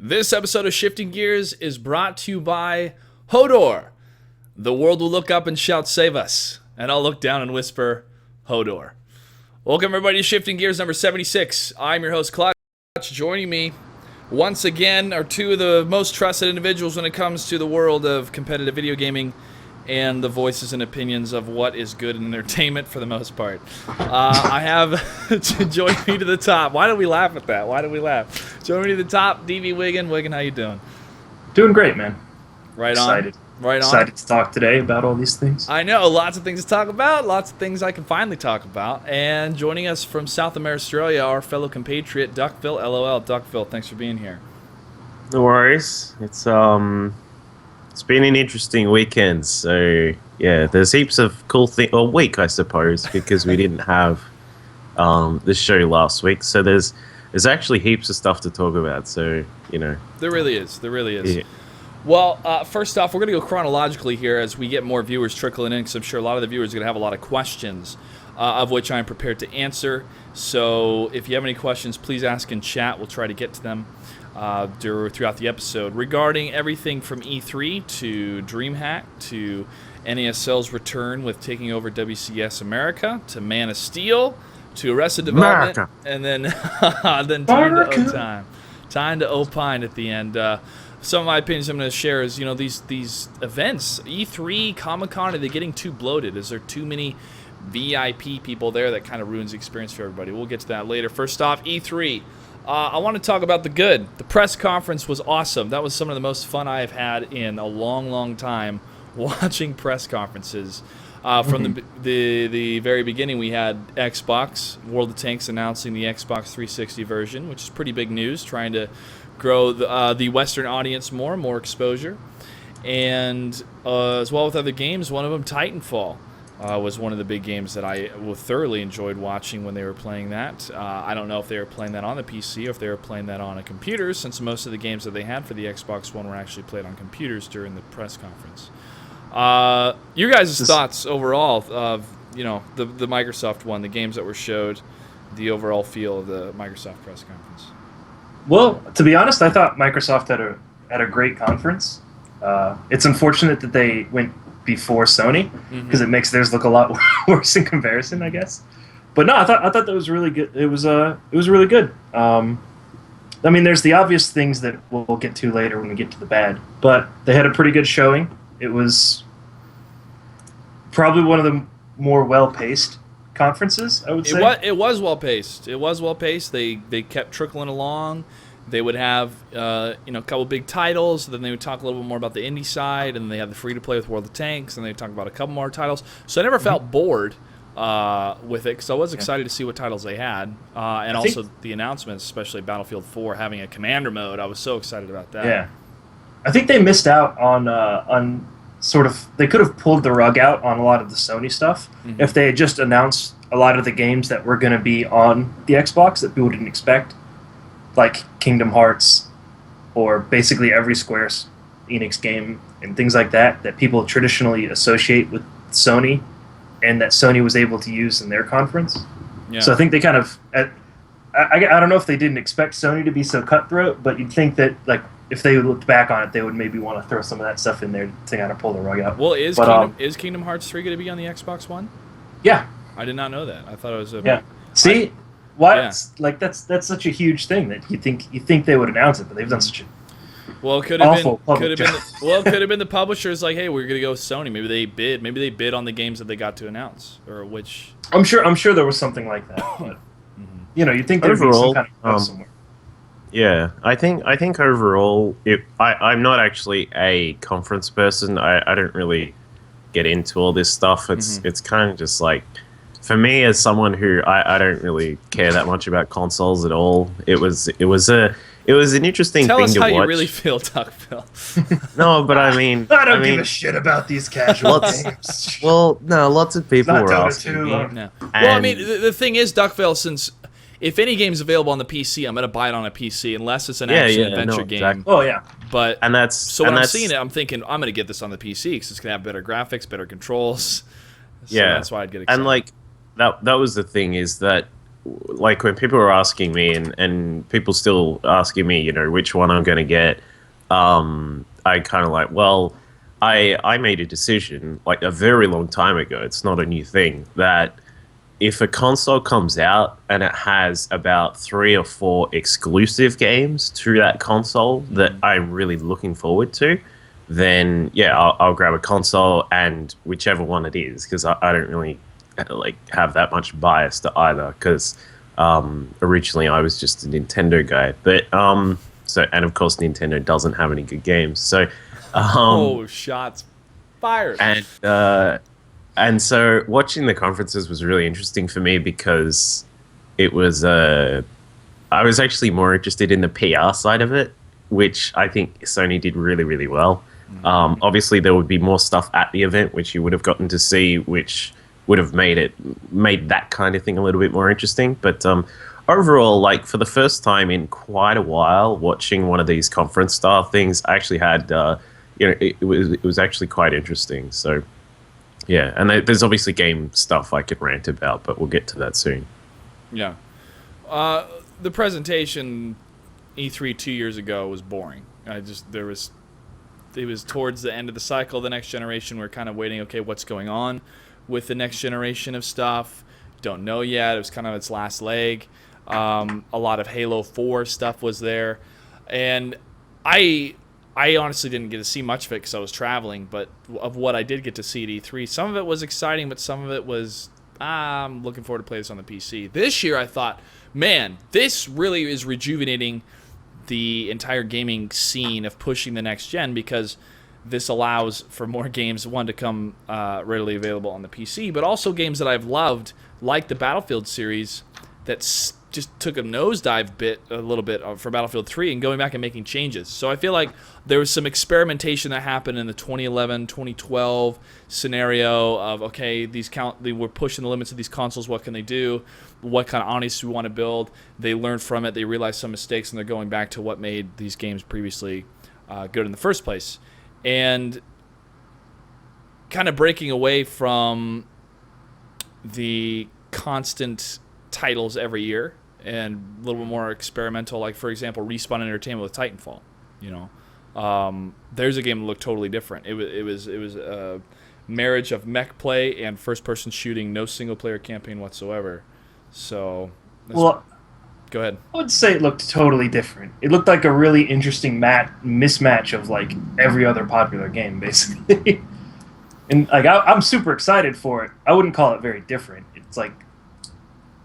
This episode of Shifting Gears is brought to you by Hodor. The world will look up and shout, "Save us," and I'll look down and whisper, "Hodor." Welcome everybody to Shifting Gears number 76. I'm your host, Clutch. Joining me once again are two of the most trusted individuals when it comes to the world of competitive video gaming and the voices and opinions of what is good in entertainment for the most part. I have join me to the top. Why do we laugh at that? Why do we laugh? Join me to the top, DV Wiggin. Wiggin, how you doing? Doing great, man. Right Excited. on. Right on. Excited to talk today about all these things. I know, lots of things to talk about, lots of things I can finally talk about. And joining us from South America, Australia, our fellow compatriot, Duckville, LOL. Duckville, thanks for being here. No worries. It's been an interesting weekend, so yeah, there's heaps of cool things. Or week, I suppose, because we didn't have this show last week. So there's actually heaps of stuff to talk about. So There really is. There really is. Yeah. Well, first off, we're going to go chronologically here as we get more viewers trickling in, because I'm sure a lot of the viewers are going to have a lot of questions, of which I'm prepared to answer. So if you have any questions, please ask in chat. We'll try to get to them throughout the episode. Regarding everything from E3 to Dreamhack to NASL's return with taking over WCS America to Man of Steel to Arrested Development, America. And then time to opine at the end. Some of my opinions I'm going to share is, these events, E3, Comic-Con, are they getting too bloated? Is there too many VIP people there that kind of ruins the experience for everybody? We'll get to that later. First off, E3. I want to talk about the good. The press conference was awesome. That was some of the most fun I have had in a long, long time watching press conferences. From the very beginning, we had Xbox, World of Tanks announcing the Xbox 360 version, which is pretty big news, trying to grow the Western audience more exposure. And as well with other games, one of them, Titanfall, was one of the big games that I thoroughly enjoyed watching when they were playing that. I don't know if they were playing that on the PC or if they were playing that on a computer, since most of the games that they had for the Xbox One were actually played on computers during the press conference. Your guys' thoughts overall of the Microsoft one, the games that were showed, the overall feel of the Microsoft press conference. Well, to be honest, I thought Microsoft had a great conference. It's unfortunate that they went before Sony, because it makes theirs look a lot worse in comparison, I guess. But no, I thought that was really good. It was really good. I mean, there's the obvious things that we'll get to later when we get to the bad, but they had a pretty good showing. It was probably one of the more well-paced conferences, I would say. It was well-paced. It was well-paced. They kept trickling along. They would have a couple big titles, then they would talk a little bit more about the indie side, and they had the free-to-play with World of Tanks, and they talk about a couple more titles. So I never felt bored with it, because I was excited to see what titles they had, and also the announcements, especially Battlefield 4 having a commander mode. I was so excited about that. Yeah, I think they missed out on sort of, they could have pulled the rug out on a lot of the Sony stuff if they had just announced a lot of the games that were going to be on the Xbox that people didn't expect, like Kingdom Hearts, or basically every Square Enix game and things like that people traditionally associate with Sony, and that Sony was able to use in their conference. Yeah. So I think they kind of, I don't know if they didn't expect Sony to be so cutthroat, but you'd think that, like, if they looked back on it, they would maybe want to throw some of that stuff in there to kind of pull the rug out. Well, is Kingdom Hearts 3 going to be on the Xbox One? Yeah. I did not know that. I thought it was a... Yeah. See? Like, that's such a huge thing that you think they would announce it, but they've done such a Well, it could have been the publishers like, hey, we're gonna go with Sony. Maybe they bid on the games that they got to announce, or which. I'm sure there was something like that, but you'd think there'd be some kind of somewhere. Yeah, I think overall, I'm not actually a conference person. I don't really get into all this stuff. It's kind of just like, for me as someone who I don't really care that much about consoles at all. It was an interesting thing to watch. Tell us how you really feel, Duckville. No, but I mean... I don't give a shit about these casual games. Well, no, lots of people were asking me. No. Well, I mean, the thing is, Duckville, since if any game's available on the PC, I'm going to buy it on a PC, unless it's an action-adventure game. Exactly. Oh, yeah. But, when I'm seeing it, I'm thinking, I'm going to get this on the PC, because it's going to have better graphics, better controls. So yeah. that's why I'd get excited. And, like, that was the thing, is that like when people are asking me, and people still asking me, which one I'm going to get, I kind of like, well, I made a decision like a very long time ago. It's not a new thing, that if a console comes out and it has about 3 or 4 exclusive games to that console that I'm really looking forward to, then yeah, I'll grab a console, and whichever one it is, because I don't really like have that much bias to either, because originally I was just a Nintendo guy, but and of course Nintendo doesn't have any good games, so oh, shots fired. And so watching the conferences was really interesting for me, because it was I was actually more interested in the PR side of it, which I think Sony did really, really well. Obviously there would be more stuff at the event which you would have gotten to see, which would have made that kind of thing a little bit more interesting. But overall, like for the first time in quite a while, watching one of these conference style things, I actually had it was actually quite interesting. So yeah, and there's obviously game stuff I could rant about, but we'll get to that soon. Yeah, the presentation E3 2 years ago was boring. It was towards the end of the cycle. The next generation, we're kind of waiting. Okay, what's going on with the next generation of stuff? Don't know yet. It was kind of its last leg. A lot of Halo 4 stuff was there, and I honestly didn't get to see much of it because I was traveling. But of what I did get to see at E3, some of it was exciting, but some of it was I'm looking forward to play this on the PC. This year, I thought, man, this really is rejuvenating the entire gaming scene of pushing the next gen, because this allows for more games, one, to come readily available on the PC, but also games that I've loved, like the Battlefield series, that's just took a nosedive a little bit for Battlefield 3 and going back and making changes. So I feel like there was some experimentation that happened in the 2011, 2012 scenario of, okay, we're pushing the limits of these consoles, what can they do? What kind of audience do we want to build? They learned from it, they realized some mistakes, and they're going back to what made these games previously good in the first place. And kind of breaking away from the constant titles every year and a little bit more experimental, like for example Respawn Entertainment with Titanfall. There's a game that looked totally different. It was a marriage of mech play and first person shooting, no single player campaign whatsoever. So well, go ahead. I would say it looked totally different. It looked like a really interesting mismatch of like every other popular game, basically. And like I'm super excited for it. I wouldn't call it very different. It's like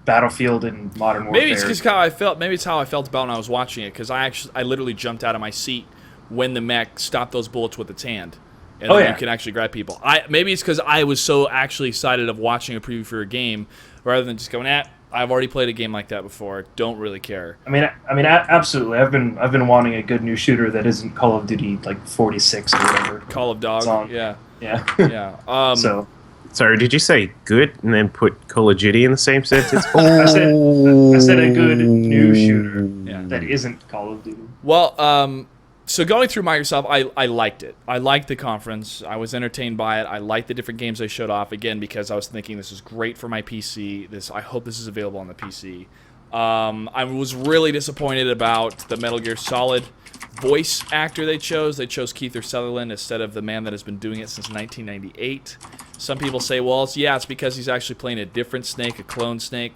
Battlefield and Modern Warfare. Maybe it's just how I felt. Maybe it's how I felt about when I was watching it, because I literally jumped out of my seat when the mech stopped those bullets with its hand, and then you can actually grab people. Maybe it's because I was so actually excited of watching a preview for a game, rather than just going, I've already played a game like that before. Don't really care. I mean, absolutely. I've been wanting a good new shooter that isn't Call of Duty like 46 or whatever. Call of Dog. Yeah. So. Sorry, did you say good and then put Call of Duty in the same sentence? I said a good new shooter that isn't Call of Duty. Well, so going through Microsoft, I liked it. I liked the conference. I was entertained by it. I liked the different games they showed off, again, because I was thinking this is great for my PC. I hope this is available on the PC. I was really disappointed about the Metal Gear Solid voice actor they chose. They chose Kiefer Sutherland instead of the man that has been doing it since 1998. Some people say, well, it's because he's actually playing a different Snake, a clone Snake.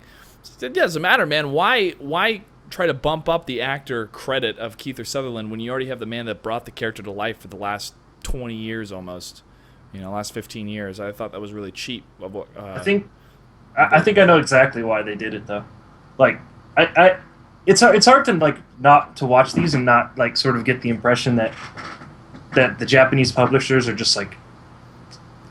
It doesn't matter, man. Why try to bump up the actor credit of Kiefer Sutherland when you already have the man that brought the character to life for the last 20 years almost? Last 15 years. I thought that was really cheap. I think I know exactly why they did it, though. Like, it's hard to like not to watch these and not like sort of get the impression that the Japanese publishers are just like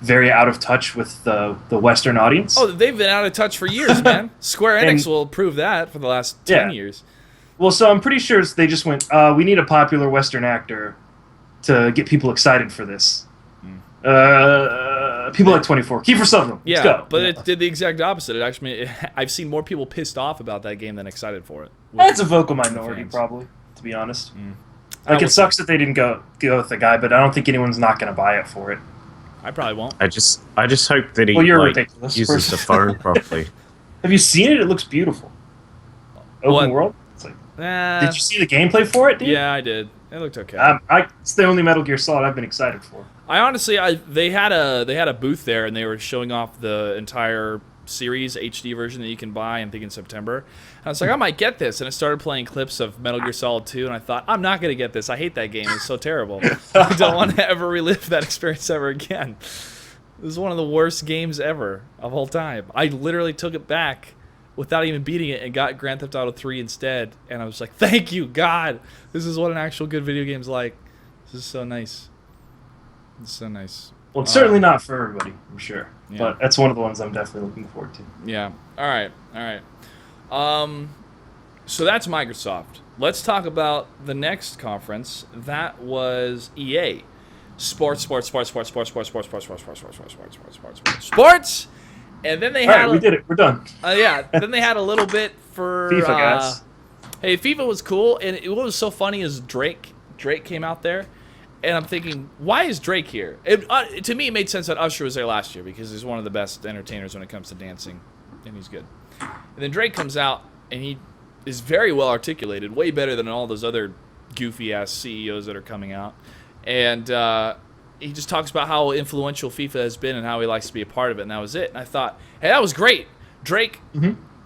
very out of touch with the Western audience. Oh, they've been out of touch for years, man. Square Enix will prove that for the last 10 years. Well, so I'm pretty sure they just went, we need a popular Western actor to get people excited for this. People like 24. Kiefer Sutherland. Let's go. But it did the exact opposite. It actually, I've seen more people pissed off about that game than excited for it. That's a vocal minority, probably, to be honest. Like, it sucks that they didn't go with the guy, but I don't think anyone's not going to buy it for it. I probably won't. I just hope that he ridiculous uses the phone properly. Have you seen it? It looks beautiful. open What? world. It's like, did you see the gameplay for it, dude? Yeah, I did. It looked okay. It's the only Metal Gear Solid I've been excited for. I honestly, they had a booth there, and they were showing off the entire series HD version that you can buy. I think in September. And I was like, I might get this, and I started playing clips of Metal Gear Solid 2, and I thought, I'm not gonna get this. I hate that game. It's so terrible. I don't want to ever relive that experience ever again. This is one of the worst games ever of all time. I literally took it back without even beating it and got Grand Theft Auto 3 instead. And I was like, thank you, God. This is what an actual good video game's like. This is so nice. It's so nice. Well, it's certainly not for everybody, I'm sure. Yeah. But that's one of the ones I'm definitely looking forward to. Yeah. All right. So that's Microsoft. Let's talk about the next conference. That was EA. Sports. And then they had. All right, we did it. We're done. Yeah. Then they had a little bit for FIFA, guys. Hey, FIFA was cool, and what was so funny is Drake came out there, and I'm thinking, why is Drake here? To me, it made sense that Usher was there last year because he's one of the best entertainers when it comes to dancing, and he's good. And then Drake comes out, and he is very well articulated, way better than all those other goofy-ass CEOs that are coming out. And he just talks about how influential FIFA has been and how he likes to be a part of it, and that was it. And I thought, hey, that was great. Drake,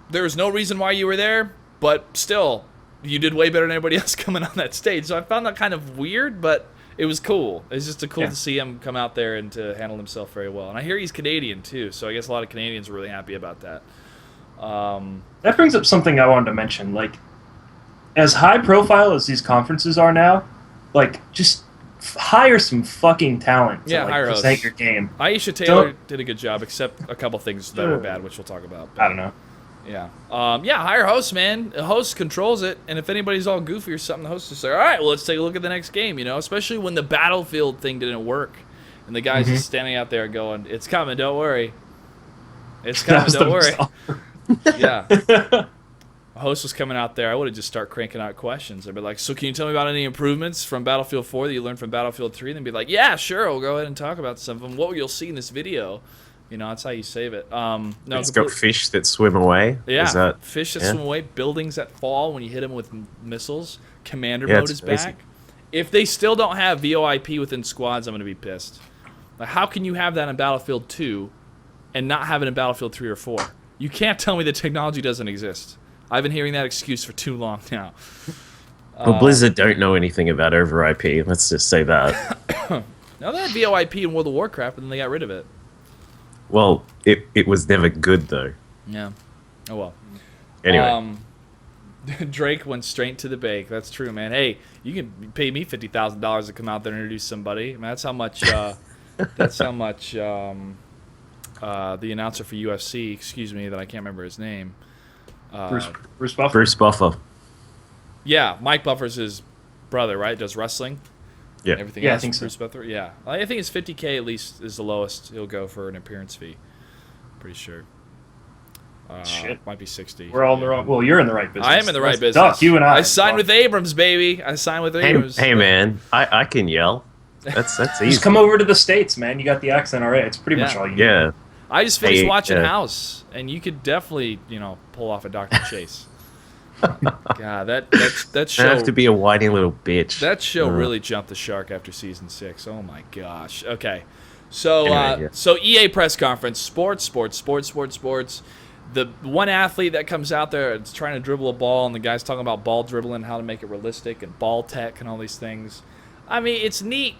there was no reason why you were there, but still, you did way better than everybody else coming on that stage. So I found that kind of weird, but it was cool. It's just cool to see him come out there and to handle himself very well. And I hear he's Canadian, too, so I guess a lot of Canadians are really happy about that. That brings up something I wanted to mention. Like, as high profile as these conferences are now, like, just hire some fucking talent to hire present hosts. your game. Aisha Taylor did a good job, except a couple things that were bad, which we'll talk about. I don't know. Yeah. Hire hosts, man. The host controls it, and if anybody's all goofy or something, the host is like, all right, well, let's take a look at the next game, especially when the Battlefield thing didn't work, and the guy's just standing out there going, it's coming, don't worry. It's coming, don't worry. Yeah. A host was coming out there, I would have just start cranking out questions. I'd be like, so can you tell me about any improvements from Battlefield 4 that you learned from Battlefield 3? And they'd be like, yeah, sure, we'll go ahead and talk about some of them. What you'll see in this video. That's how you save it. No, it's got fish that swim away. Yeah, fish that swim away, buildings that fall when you hit them with missiles. Commander mode is back. If they still don't have VoIP within squads, I'm going to be pissed. Like, how can you have that in Battlefield 2 and not have it in Battlefield 3 or 4? You can't tell me the technology doesn't exist. I've been hearing that excuse for too long now. Well, Blizzard don't know anything about over IP. Let's just say that. No, they had VoIP in World of Warcraft, and then they got rid of it. Well, it was never good, though. Yeah. Oh, well. Anyway. Drake went straight to the bank. That's true, man. Hey, you can pay me $50,000 to come out there and introduce somebody. I mean, that's how much... the announcer for UFC, that I can't remember his name. Bruce Buffer. Bruce Buffer. Yeah, Mike Buffer's his brother, right? Does wrestling. Yeah. Everything Yeah, else. I think so. Bruce Buffer. Yeah, I think it's $50K at least is the lowest he'll go for an appearance fee. Pretty sure. Shit. Might be 60. We're all in the wrong... Well, you're in the right business. I am in the right business. Duck, you and I. I signed with Abrams, baby. I signed with Abrams. Hey, man. I can yell. That's easy. Just come over to the States, man. You got the accent already. It's pretty much all you need. Yeah. I just finished watching House, and you could definitely, pull off a Dr. Chase. God, that show... I have to be a whiny little bitch. That show really jumped the shark after season 6. Oh my gosh. Okay, so so EA press conference, sports. The one athlete that comes out there is trying to dribble a ball, and the guy's talking about ball dribbling, how to make it realistic, and ball tech, and all these things. I mean, it's neat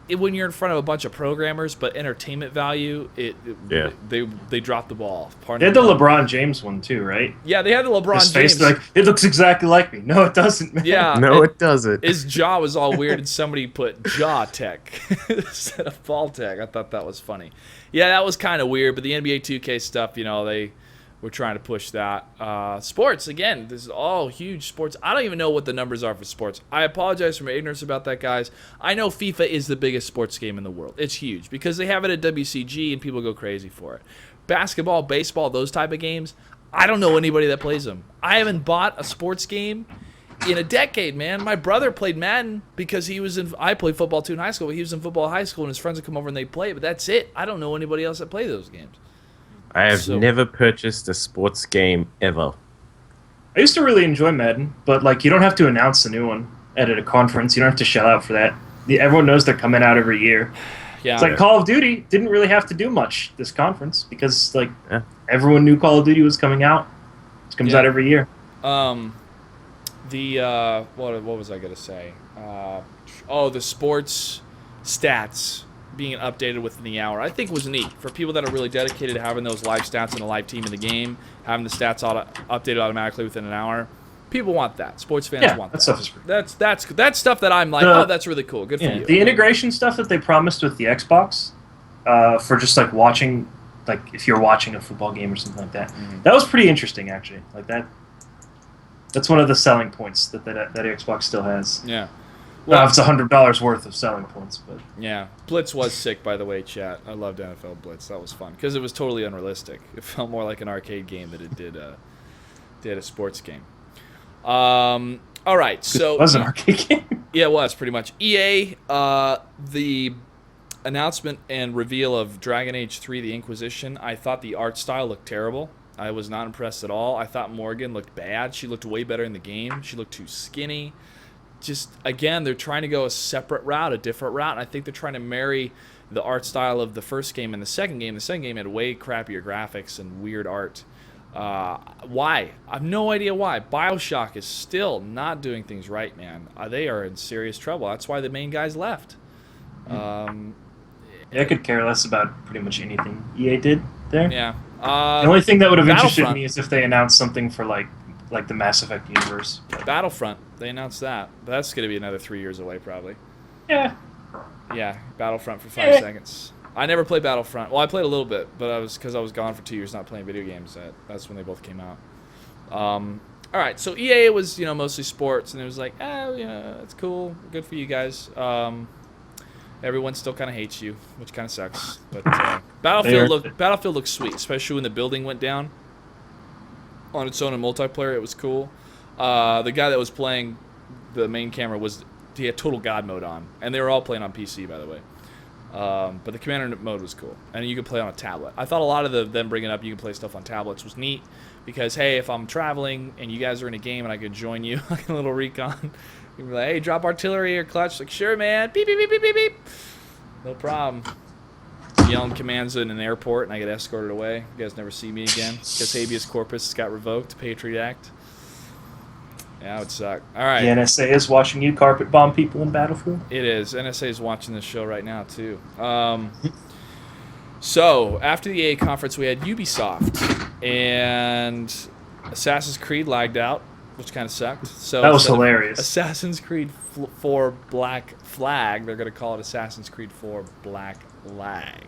when you're in front of a bunch of programmers, but entertainment value, they dropped the ball. They had the LeBron James one too, right? Yeah, they had the LeBron His James. face, like, it looks exactly like me. No, it doesn't, man. Yeah, no, it doesn't. His jaw was all weird, and somebody put jaw tech instead of ball tech. I thought that was funny. Yeah, that was kind of weird, but the NBA 2K stuff, they were trying to push that. Sports, again, this is all huge sports. I don't even know what the numbers are for sports. I apologize for my ignorance about that, guys. I know FIFA is the biggest sports game in the world. It's huge because they have it at WCG and people go crazy for it. Basketball, baseball, those type of games, I don't know anybody that plays them. I haven't bought a sports game in a decade, man. My brother played Madden because I played football too in high school, but he was in football in high school and his friends would come over and they'd play, but that's it. I don't know anybody else that play those games. I have never purchased a sports game ever. I used to really enjoy Madden, but like you don't have to announce a new one at a conference. You don't have to shell out for that. Everyone knows they're coming out every year. Yeah. It's like Call of Duty didn't really have to do much this conference because like everyone knew Call of Duty was coming out. It comes out every year. What was I gonna say? The sports stats being updated within the hour, I think was neat for people that are really dedicated to having those live stats and a live team in the game, having the stats updated automatically within an hour. People want that. Sports fans want that. Stuff is pretty that's stuff that I'm like, that's really cool. Good for you. The integration stuff that they promised with the Xbox for just like watching, like if you're watching a football game or something like that, that was pretty interesting actually. Like that's one of the selling points that Xbox still has. Yeah. Well, it's $100 worth of selling points, but yeah, Blitz was sick, by the way, chat. I loved NFL Blitz. That was fun because it was totally unrealistic. It felt more like an arcade game than it did a sports game. All right, so it was an arcade game. Yeah, it was pretty much. EA, the announcement and reveal of Dragon Age 3: The Inquisition. I thought the art style looked terrible. I was not impressed at all. I thought Morgan looked bad. She looked way better in the game. She looked too skinny. Just, again, they're trying to go a separate route, a different route, and I think they're trying to marry the art style of the first game and the second game. The second game had way crappier graphics and weird art. Why? I have no idea why. BioShock is still not doing things right, man. They are in serious trouble. That's why the main guys left. I could care less about pretty much anything EA did there. Yeah. The only thing that would have interested me is if they announced something for like the Mass Effect universe. Battlefront. They announced that. But that's going to be another 3 years away, probably. Yeah. Yeah, Battlefront for 5 seconds. I never played Battlefront. Well, I played a little bit, but because I was gone for 2 years not playing video games. That's when they both came out. All right, so EA was mostly sports, and it was like, it's cool, good for you guys. Everyone still kind of hates you, which kind of sucks. But Battlefield looked sweet, especially when the building went down on its own in multiplayer. It was cool. The guy that was playing the main camera he had total God mode on, and they were all playing on PC, by the way. But the commander mode was cool, and you could play on a tablet. I thought a lot of them bringing up you can play stuff on tablets was neat because, hey, if I'm traveling and you guys are in a game and I could join you, like a little recon, you'd be like, hey, drop artillery or clutch. Like, sure, man. Beep, beep, beep, beep, beep, beep. No problem. Yelling commands in an airport and I get escorted away. You guys never see me again because habeas corpus got revoked, Patriot Act. Yeah, it would suck. All right. The NSA is watching you carpet bomb people in Battlefield. It is. NSA is watching this show right now, too. So, after the EA conference, we had Ubisoft, and Assassin's Creed lagged out, which kind of sucked. So that was hilarious. Assassin's Creed 4 Black Flag, they're going to call it Assassin's Creed 4 Black Lag.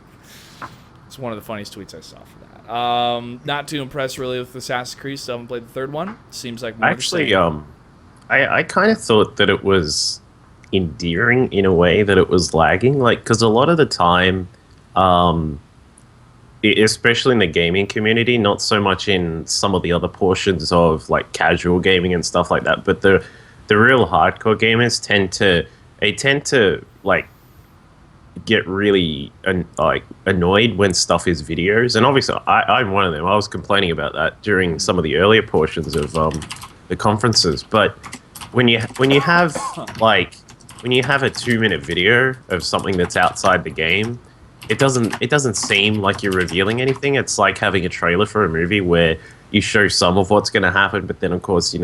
It's one of the funniest tweets I saw for that. Not too impressed really with Assassin's Creed. Still haven't played the third one. Seems like more actually, I kind of thought that it was endearing in a way that it was lagging, like because a lot of the time, especially in the gaming community, not so much in some of the other portions of like casual gaming and stuff like that, but the real hardcore gamers tend to like get really annoyed when stuff is videos, and obviously I'm one of them. I was complaining about that during some of the earlier portions of the conferences. But when you have a 2-minute video of something that's outside the game, it doesn't seem like you're revealing anything. It's like having a trailer for a movie where you show some of what's going to happen, but then of course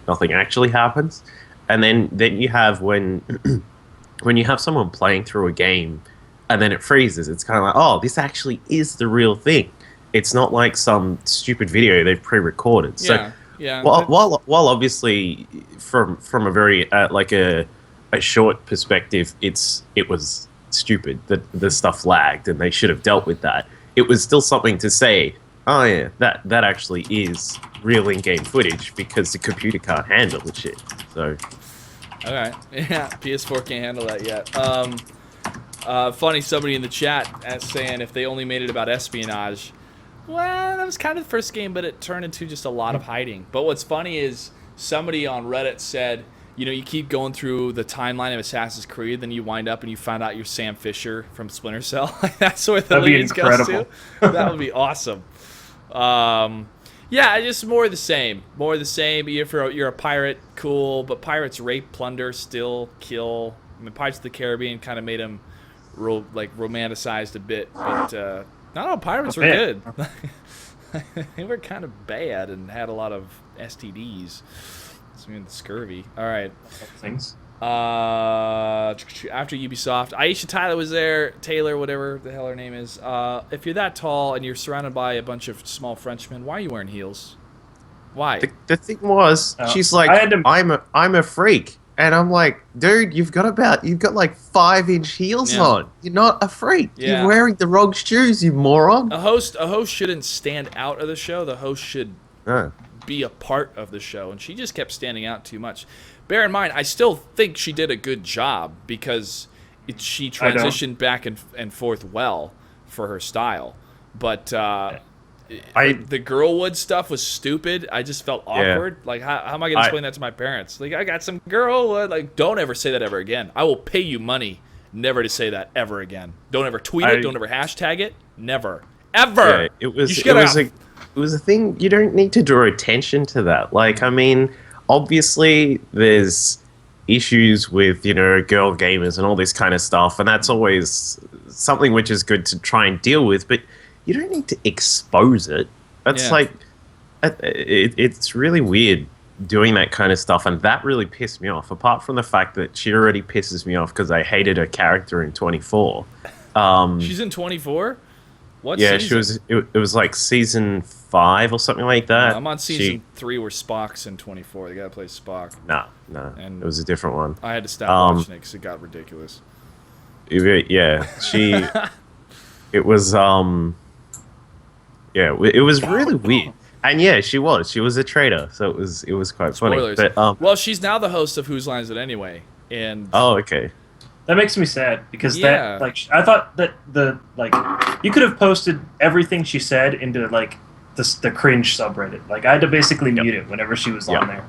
nothing actually happens. And then you have when you have someone playing through a game and then it freezes, it's kind of like, oh, this actually is the real thing. It's not like some stupid video they've pre-recorded. So while obviously from a very like a short perspective, it was stupid that the stuff lagged and they should have dealt with that. It was still something to say, oh yeah, that actually is real in-game footage because the computer can't handle the shit. So. Okay. Yeah, PS4 can't handle that yet. Funny, somebody in the chat saying if they only made it about espionage. Well, that was kind of the first game, but it turned into just a lot of hiding. But what's funny is somebody on Reddit said, you keep going through the timeline of Assassin's Creed, then you wind up and you find out you're Sam Fisher from Splinter Cell. That's where the leads goes to. That would be awesome. Yeah, just more of the same. More of the same. If you're a pirate, cool. But pirates rape, plunder, steal, kill. I mean, Pirates of the Caribbean kind of made them romanticized a bit. But not all pirates were good. They were kind of bad and had a lot of STDs. So, the scurvy. All right. Things. After Ubisoft, Aisha Tyler was there. Taylor, whatever the hell her name is. If you're that tall and you're surrounded by a bunch of small Frenchmen, why are you wearing heels? Why? The thing was, she's like, I'm a freak, and I'm like, dude, you've got like 5-inch heels on. You're not a freak. Yeah. You're wearing the wrong shoes, you moron. A host shouldn't stand out of the show. The host should be a part of the show, and she just kept standing out too much. Bear in mind, I still think she did a good job because she transitioned back and forth well for her style. But the Girlwood stuff was stupid. I just felt awkward. Like, how am I going to explain that to my parents? Like, I got some Girlwood. Like, don't ever say that ever again. I will pay you money never to say that ever again. Don't ever tweet it. Don't ever hashtag it. Never. Ever. Yeah, it was a thing. You don't need to draw attention to that. Like, I mean, obviously there's issues with, girl gamers and all this kind of stuff, and that's always something which is good to try and deal with, but you don't need to expose it. That's it's really weird doing that kind of stuff, and that really pissed me off, apart from the fact that she already pisses me off because I hated her character in 24. She's in 24? What season? She was. It was like season 5 or something like that. I'm on season 3 where Spock's in 24. They gotta play Spock. No, and it was a different one. I had to stop watching it because it got ridiculous. Yeah, it was it was really weird. And she was a traitor, so it was quite Spoilers. funny. But, well, she's now the host of Whose Lines It Anyway, and okay. That makes me sad because I thought that you could have posted everything she said into the cringe subreddit. Like, I had to basically mute it whenever she was on there.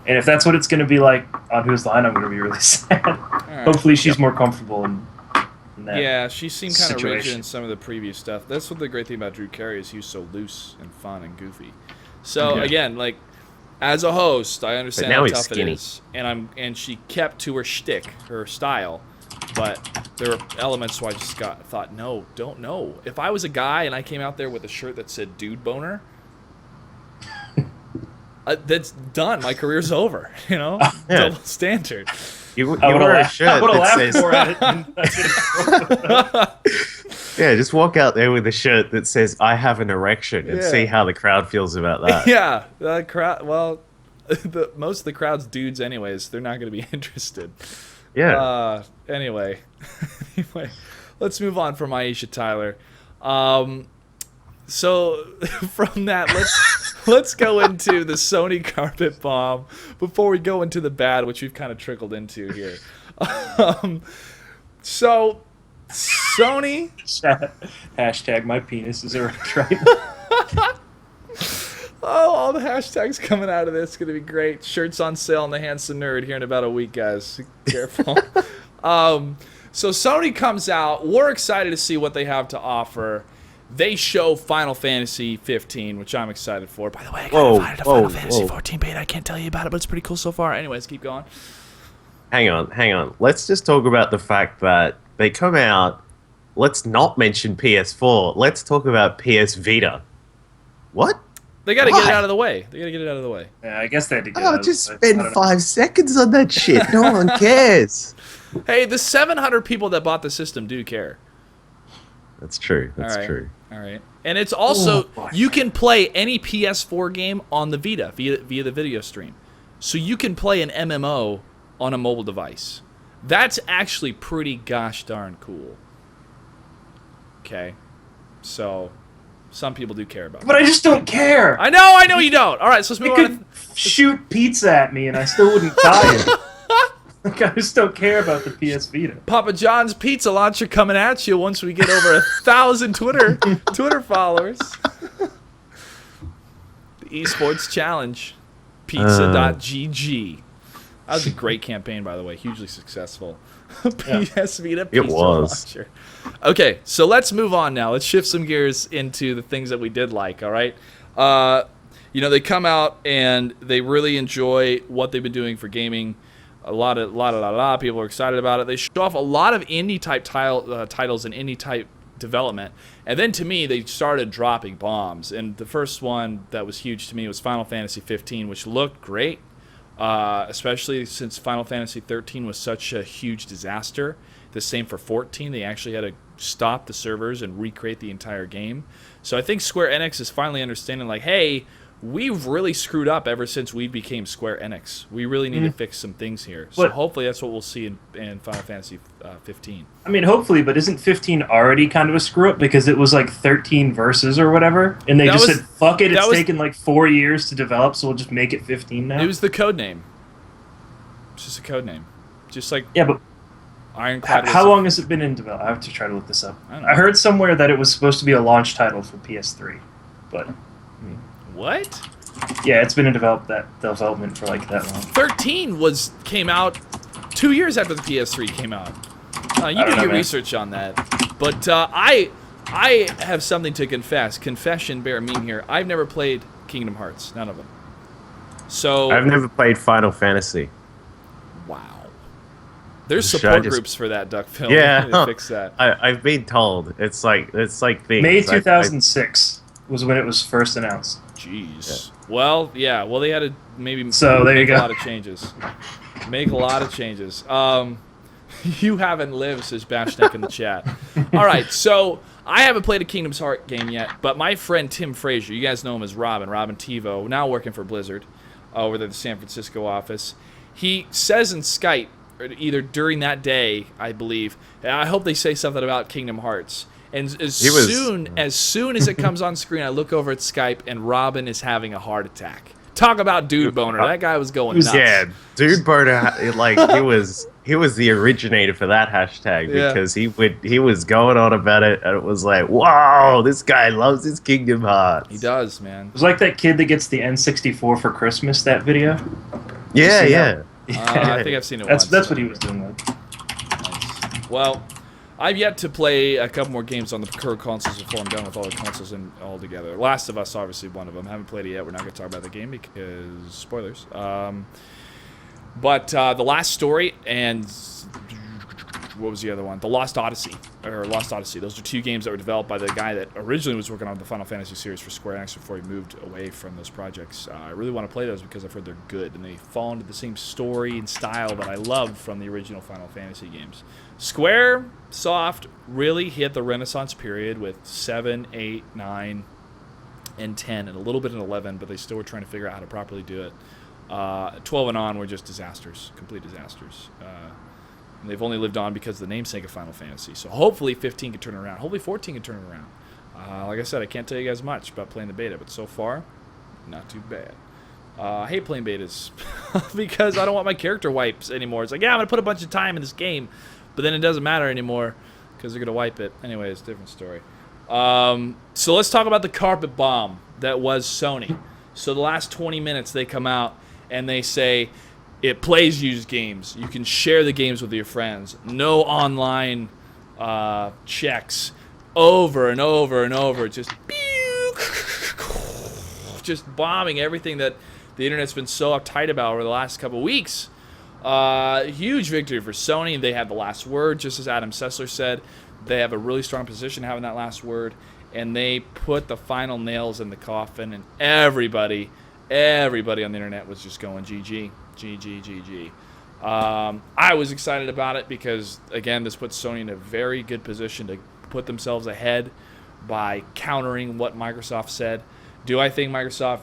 And if that's what it's going to be like on Whose Line, I'm going to be really sad. Right. Hopefully she's more comfortable in that. Yeah, she seemed kind of rigid in some of the previous stuff. That's what the great thing about Drew Carey is. He was so loose and fun and goofy. So again, as a host, I understand how tough it is, and she kept to her shtick, her style. But there were elements where I just thought, no, don't know. If I was a guy and I came out there with a shirt that said "Dude Boner," that's done. My career's over. Double standard. You wear a shirt that says. Yeah, just walk out there with a shirt that says "I have an erection" and see how the crowd feels about that. Yeah, the crowd. Well, most of the crowd's dudes, anyways. They're not going to be interested. Yeah. Anyway, let's move on from Aisha Tyler. So from that, let's go into the Sony carpet bomb before we go into the bad, which we've kind of trickled into here. So Sony hashtag my penis is erect right. Oh, all the hashtags coming out of this. It's going to be great. Shirts on sale on the Handsome Nerd here in about a week, guys. Careful. So Sony comes out. We're excited to see what they have to offer. They show Final Fantasy 15, which I'm excited for. By the way, I got invited to Final Fantasy 14 beta. I can't tell you about it, but it's pretty cool so far. Anyways, keep going. Hang on. Let's just talk about the fact that they come out. Let's not mention PS4. Let's talk about PS Vita. What? They got to get it out of the way. Yeah, I guess they had to get it out of the way. Just spend 5 seconds on that shit. No one cares. Hey, the 700 people that bought the system do care. That's true. That's true. All right. And it's also, you can play any PS4 game on the Vita via the video stream. So you can play an MMO on a mobile device. That's actually pretty gosh darn cool. Okay. So some people do care about it. But I just don't care. I know you don't. All right, so let's move on. You could shoot pizza at me and I still wouldn't die. Like, I just don't care about the PS Vita. Papa John's pizza launcher coming at you once we get over 1,000 Twitter followers. The Esports Challenge. Pizza.gg. That was a great campaign, by the way. Hugely successful. PS Vita pizza launcher. Okay, so let's move on now. Let's shift some gears into the things that we did like, all right? you know, they come out and they really enjoy what they've been doing for gaming. A lot of people are excited about it. They show off a lot of indie type titles and indie type development, and then to me they started dropping bombs. And the first one that was huge to me was Final Fantasy 15, which looked great, especially since Final Fantasy 13 was such a huge disaster. The same for 14. They actually had to stop the servers and recreate the entire game. So I think Square Enix is finally understanding, like, hey, we've really screwed up ever since we became Square Enix. We really need to fix some things here. So hopefully that's what we'll see in Final Fantasy 15. I mean, hopefully, but isn't 15 already kind of a screw up because it was like 13 verses or whatever, and they said, "Fuck it, it's taken like 4 years to develop, so we'll just make it 15 now." It was the code name. It's just a code name, just like yeah, but Ironclad. How long has it been in development? I have to try to look this up. I heard somewhere that it was supposed to be a launch title for PS3, but. What? Yeah, it's been in development for like that long. 13 came out 2 years after the PS3 came out. You do your research on that. But I have something to confess. Confession, bear me here. I've never played Kingdom Hearts. None of them. So I've never played Final Fantasy. Wow. There's support groups for that, Duckville. Yeah, to fix that. I've been told. It's like things. May 2006 was when it was first announced. Jeez. Yeah. Well, yeah. Well, they had to maybe make a lot of changes. Make a lot of changes. You haven't lived, says Bashnek in the chat. All right, so I haven't played a Kingdom Hearts game yet, but my friend Tim Frazier, you guys know him as Robin TiVo, now working for Blizzard over there at the San Francisco office. He says in Skype, either during that day, I believe, I hope they say something about Kingdom Hearts. And as soon as it comes on screen, I look over at Skype, and Robin is having a heart attack. Talk about dude boner. That guy was going nuts. Yeah, dude boner. Like he was the originator for that hashtag because he was going on about it, and it was like, wow, this guy loves his Kingdom Hearts. He does, man. It was like that kid that gets the N64 for Christmas. That video. Yeah. I think I've seen it once. That's what he was doing. Nice. Well, I've yet to play a couple more games on the current consoles before I'm done with all the consoles all together. Last of Us, obviously, one of them. Haven't played it yet. We're not going to talk about the game because spoilers. But The Last Story and what was the other one? The Lost Odyssey. Those are two games that were developed by the guy that originally was working on the Final Fantasy series for Square Enix before he moved away from those projects. I really want to play those because I've heard they're good, and they fall into the same story and style that I loved from the original Final Fantasy games. Squaresoft really hit the Renaissance period with 7, 8, 9, and 10, and a little bit in 11, but they still were trying to figure out how to properly do it. 12 and on were just disasters, complete disasters. And they've only lived on because of the namesake of Final Fantasy. So hopefully 15 can turn it around. Hopefully 14 can turn it around. Like I said, I can't tell you guys much about playing the beta, but so far, not too bad. I hate playing betas because I don't want my character wipes anymore. It's like, yeah, I'm going to put a bunch of time in this game, but then it doesn't matter anymore because they're going to wipe it. Anyway, it's a different story. So let's talk about the carpet bomb that was Sony. So the last 20 minutes they come out and they say, it plays used games. You can share the games with your friends. No online checks. Over and over and over. Just bombing everything that the internet's been so uptight about over the last couple of weeks. Huge victory for Sony. They had the last word, just as Adam Sessler said. They have a really strong position having that last word. And they put the final nails in the coffin. And everybody on the internet was just going GG. GG. I was excited about it because, again, this puts Sony in a very good position to put themselves ahead by countering what Microsoft said. Do I think Microsoft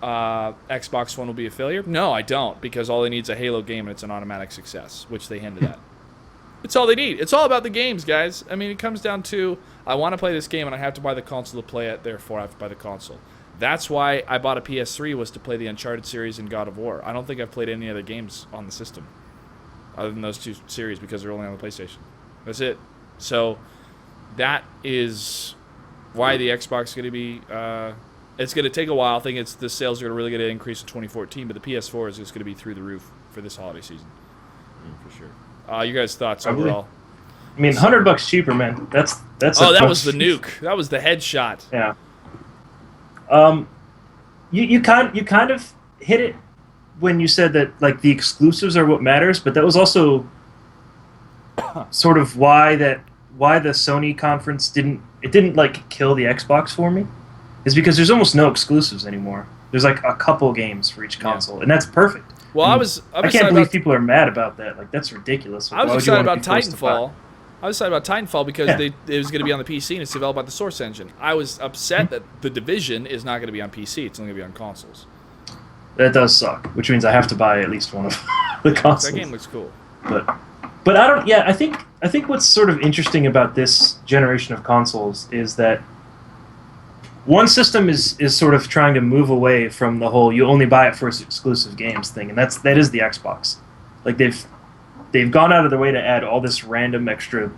Xbox One will be a failure? No, I don't, because all they need is a Halo game and it's an automatic success, which they hinted at. It's all they need. It's all about the games, guys. I mean, it comes down to, I want to play this game and I have to buy the console to play it, therefore I have to buy the console. That's why I bought a PS3, was to play the Uncharted series and God of War. I don't think I've played any other games on the system other than those two series because they're only on the PlayStation. That's it. So that is why the Xbox is going to be... it's going to take a while. I think the sales are really going to increase in 2014, but the PS4 is just going to be through the roof for this holiday season. For sure. You guys' thoughts overall? I mean, $100 cheaper, man. That's. Oh, that was the nuke. That was the headshot. Yeah. you kind of hit it when you said that like the exclusives are what matters, but that was also sort of why the Sony conference didn't like kill the Xbox for me, is because there's almost no exclusives anymore. There's like a couple games for each console, and that's perfect. Well, I can't believe people are mad about that. Like, that's ridiculous. I was excited about Titanfall. I was excited about Titanfall because it was going to be on the PC and it's developed by the Source engine. I was upset that The Division is not going to be on PC. It's only going to be on consoles. That does suck, which means I have to buy at least one of the consoles. That game looks cool. But I don't. Yeah, I think what's sort of interesting about this generation of consoles is that one system is sort of trying to move away from the whole you only buy it for exclusive games thing, and that is the Xbox. Like they've gone out of their way to add all this random extra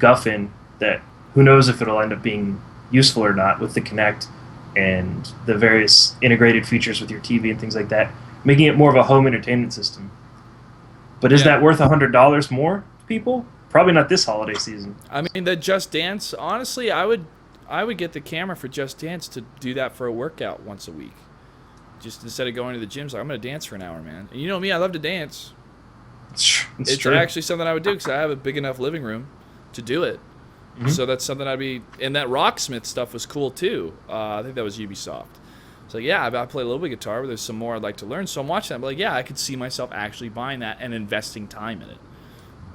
guff in that who knows if it'll end up being useful or not with the Kinect and the various integrated features with your TV and things like that, making it more of a home entertainment system. But is that worth $100 more to people? Probably not this holiday season. I mean, the Just Dance, honestly, I would get the camera for Just Dance to do that for a workout once a week. Just instead of going to the gym, like, I'm going to dance for an hour, man. And you know me, I love to dance. It's true. Actually something I would do because I have a big enough living room to do it. Mm-hmm. So that's something I'd be... And that Rocksmith stuff was cool, too. I think that was Ubisoft. So, yeah, I play a little bit of guitar, but there's some more I'd like to learn. So I'm watching that. But, like, yeah, I could see myself actually buying that and investing time in it.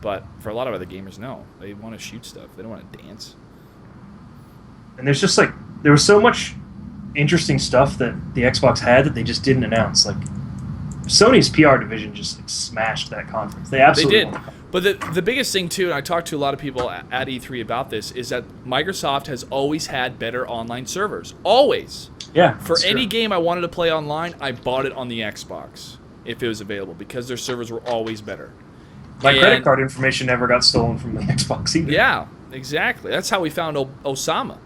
But for a lot of other gamers, no. They want to shoot stuff. They don't want to dance. And there's just, like... There was so much interesting stuff that the Xbox had that they just didn't announce. Like, Sony's PR division just like, smashed that conference. They absolutely did. But the biggest thing, too, and I talked to a lot of people at E3 about this, is that Microsoft has always had better online servers. Always. Yeah. For any game I wanted to play online, I bought it on the Xbox if it was available because their servers were always better. My credit card information never got stolen from the Xbox either. Yeah, exactly. That's how we found Osama.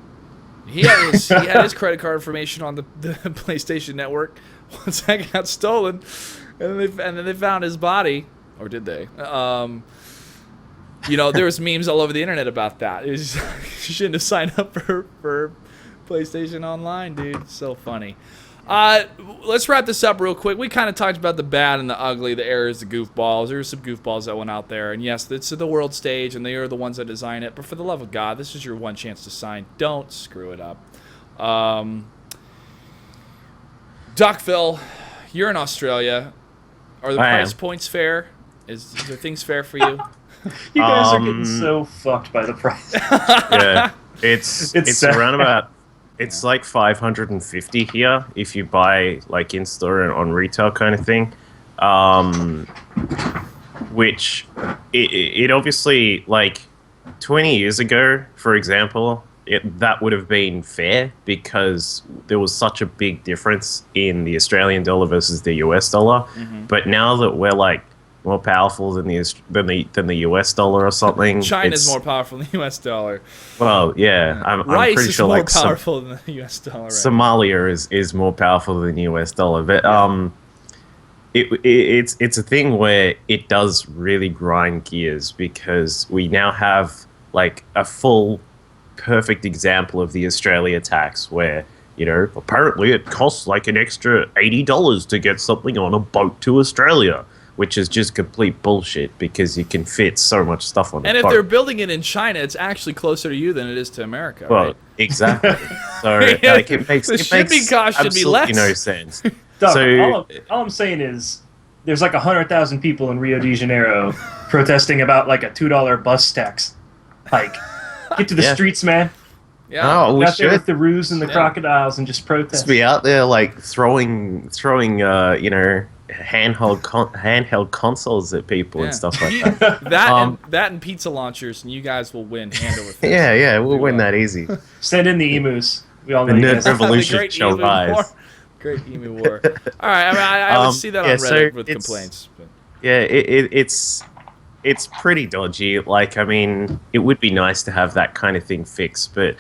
He had his credit card information on the PlayStation Network. Once that got stolen, and then they found his body, or did they? There was memes all over the internet about that. It was, you shouldn't have signed up for PlayStation Online, dude. It's so funny. Let's wrap this up real quick. We kind of talked about the bad and the ugly, the errors, the goofballs. There were some goofballs that went out there. And yes, it's the world stage, and they are the ones that design it. But for the love of God, this is your one chance to sign. Don't screw it up. Duckville, you're in Australia. Are the price points fair? Is there things fair for you? You guys are getting so fucked by the price. Yeah, it's around about... It's like 550 here if you buy like in store and on retail kind of thing, which it obviously like 20 years ago, for example, that would have been fair because there was such a big difference in the Australian dollar versus the US dollar. Mm-hmm. But now that we're like more powerful than the US dollar or something. China's more powerful than the US dollar. Well, yeah, I'm pretty sure Rice is more powerful than the US dollar. Right? Somalia is more powerful than the US dollar, but it's a thing where it does really grind gears because we now have like a full perfect example of the Australia tax where apparently it costs like an extra $80 to get something on a boat to Australia. Which is just complete bullshit because you can fit so much stuff on the boat. And if they're building it in China, it's actually closer to you than it is to America, well, right? Exactly. So like, it makes shipping cost should be less. No sense. Doug, so all I'm saying is there's like 100,000 people in Rio de Janeiro protesting about like a $2 bus tax hike. Get to the streets, man. Yeah. Oh, we out should. There with the roos and the crocodiles and just protest. Just be out there like throwing handheld consoles at people and stuff like that. That and pizza launchers, and you guys will win hand over fist. Yeah, we'll win that easy. Send in the emus. We all know the Nerd Revolution shall rise. Great emu war. All right, I would see that on Reddit with complaints. But. Yeah, it's pretty dodgy. Like, I mean, it would be nice to have that kind of thing fixed, but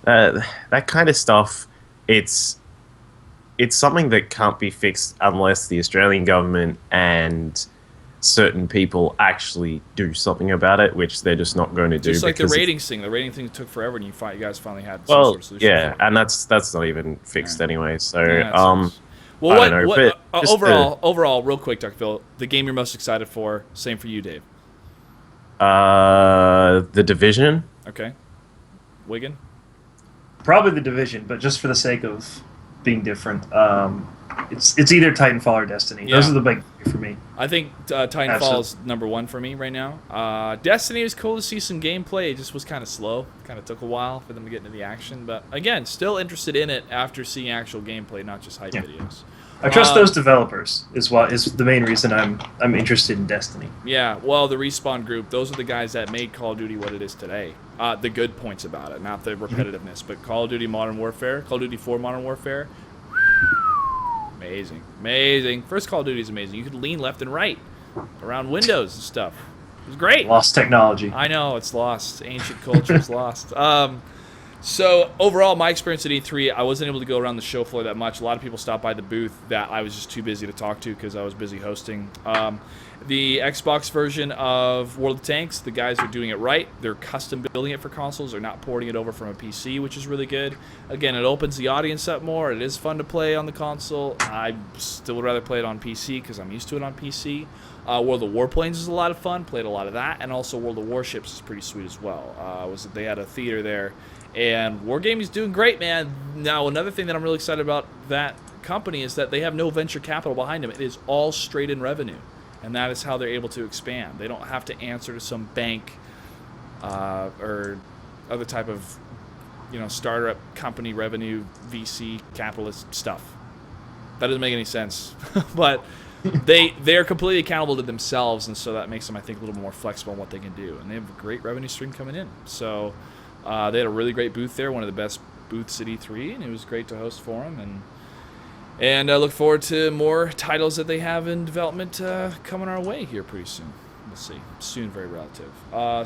that kind of stuff, it's something that can't be fixed unless the Australian government and certain people actually do something about it, which they're just not going to do. Just like the ratings thing. The rating thing took forever, and you guys finally had some well, sort of solution. yeah, and that's not even fixed anyway. So, Yeah, well, I don't know, but just overall, real quick, Dr. Phil, the game you're most excited for. Same for you, Dave. The Division. Okay. Wigan? Probably the Division, but just for the sake of being different, it's either Titanfall or Destiny. Yeah. Those are the big three for me. I think Titanfall is number one for me right now. Destiny was cool to see some gameplay. It just was kind of slow. Kind of took a while for them to get into the action. But again, still interested in it after seeing actual gameplay, not just hype videos. I trust those developers is the main reason I'm interested in Destiny. Yeah, well, the Respawn group, those are the guys that made Call of Duty what it is today. The good points about it, not the repetitiveness, but Call of Duty Modern Warfare, Call of Duty 4 Modern Warfare, amazing. First Call of Duty is amazing. You could lean left and right around windows and stuff. It was great. Lost technology. I know, it's lost. Ancient culture is lost. So overall, my experience at E3, I wasn't able to go around the show floor that much. A lot of people stopped by the booth that I was just too busy to talk to because I was busy hosting. The Xbox version of World of Tanks, the guys are doing it right. They're custom building it for consoles. They're not porting it over from a PC, which is really good. Again, it opens the audience up more. It is fun to play on the console. I still would rather play it on PC because I'm used to it on PC. World of Warplanes is a lot of fun. Played a lot of that. And also World of Warships is pretty sweet as well. They had a theater there. And Wargaming's doing great, man. Now, another thing that I'm really excited about that company is that they have no venture capital behind them. It is all straight in revenue. And that is how they're able to expand. They don't have to answer to some bank or other type of, startup company revenue, VC, capitalist stuff. That doesn't make any sense. But they're completely accountable to themselves, and so that makes them, I think, a little more flexible in what they can do. And they have a great revenue stream coming in. So they had a really great booth there, one of the best booths at E3, and it was great to host for them. And I look forward to more titles that they have in development coming our way here pretty soon. We'll see. Soon, very relative.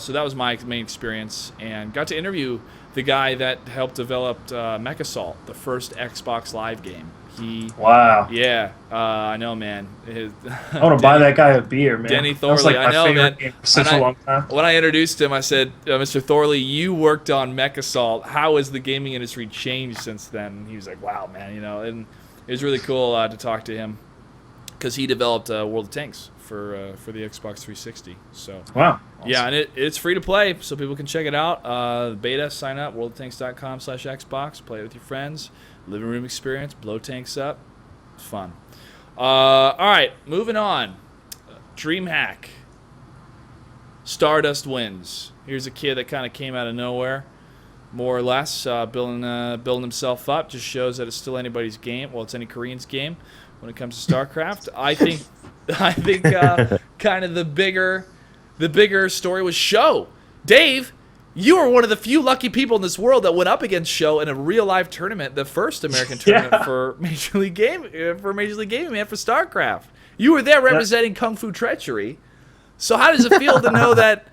So that was my main experience, and got to interview the guy that helped develop MechAssault, the first Xbox Live game. Wow. Yeah, I know, man. I want to buy that guy a beer, man. Denny That was Thorley, like my I know, favorite man. game for such a long time. When I introduced him, I said, Mr. Thorley, you worked on MechAssault. How has the gaming industry changed since then? And he was like, wow, man, and it was really cool to talk to him because he developed World of Tanks for the Xbox 360. So wow. Awesome. Yeah, and it's free to play, so people can check it out. Beta, sign up, worldoftanks.com/Xbox, play it with your friends. Living room experience, blow tanks up. It's fun. All right, moving on. Dreamhack. Stardust wins. Here's a kid that kind of came out of nowhere, more or less, building himself up. Just shows that it's still anybody's game. Well, it's any Korean's game when it comes to StarCraft. I think kind of the bigger story was Show. Dave, you are one of the few lucky people in this world that went up against Show in a real live tournament, the first American tournament for Major League Gaming, for StarCraft. You were there representing Kung Fu Treachery. So how does it feel to know that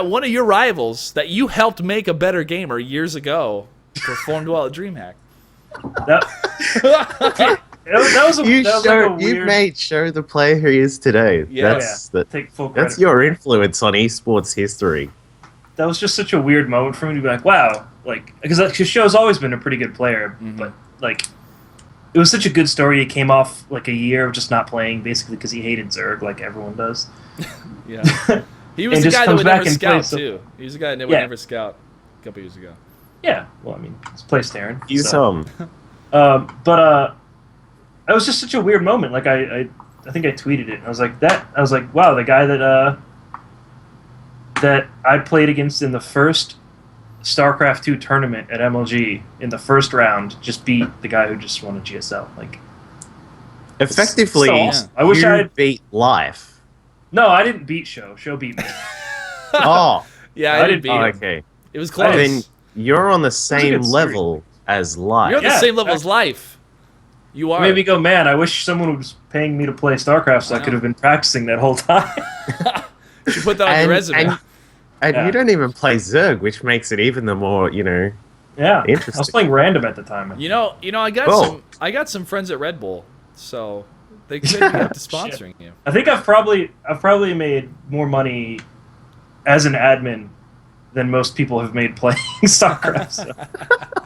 one of your rivals that you helped make a better gamer years ago performed well at Dreamhack? That was you made Show the player who he is today. Yeah. Take full credit. That's your influence on esports history. That was just such a weird moment for me to be like, wow, because Show's always been a pretty good player, but it was such a good story. He came off a year of just not playing, basically because he hated Zerg, like everyone does. Yeah, he was the guy that would never scout too. He was the guy that would never scout a couple years ago. Yeah, well, I mean, it's place Terran. You but it was just such a weird moment. Like I think I tweeted it. I was like, wow, the guy that I played against in the first StarCraft 2 tournament at MLG in the first round just beat the guy who just won a GSL. Effectively, so awesome. I wish I beat Life. No, I didn't beat Show. Show beat me. Oh, yeah, I didn't beat him. Okay, it was close. Then you're on the same level as Life. You're on the same level as Life. You are. It made me go, man, I wish someone was paying me to play StarCraft so I could have been practicing that whole time. You should put that on your resume. And you don't even play Zerg, which makes it even the more, Yeah, interesting. I was playing random at the time. I got some friends at Red Bull, so They could be up to sponsoring you. I think I've probably made more money as an admin than most people have made playing StarCraft, so.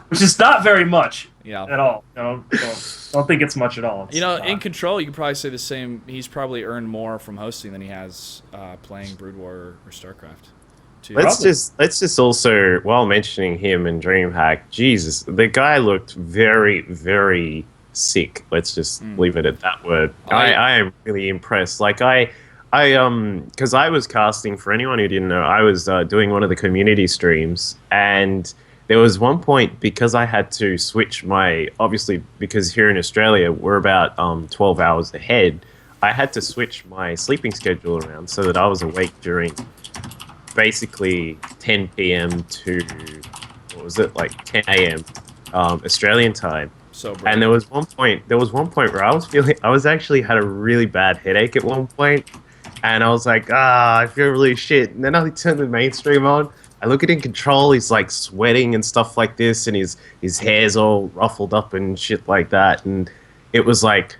Which is not very much at all. No, don't think it's much at all. It's in Control, you could probably say the same. He's probably earned more from hosting than he has playing Brood War or StarCraft. Let's just also, while mentioning him and DreamHack, Jesus, the guy looked very, very sick. Let's just leave it at that word. I am really impressed. Like because I was casting, for anyone who didn't know, I was doing one of the community streams, and there was one point, because I had to switch obviously because here in Australia we're about 12 hours ahead, I had to switch my sleeping schedule around so that I was awake during basically 10 p.m. to, what was it, like 10 a.m. Australian time. So and there was one point where I was actually had a really bad headache at one point, and I was like, I feel really shit. And then I turned the mainstream on. I look at In Control, he's like sweating and stuff like this, and his hair's all ruffled up and shit like that. And it was like,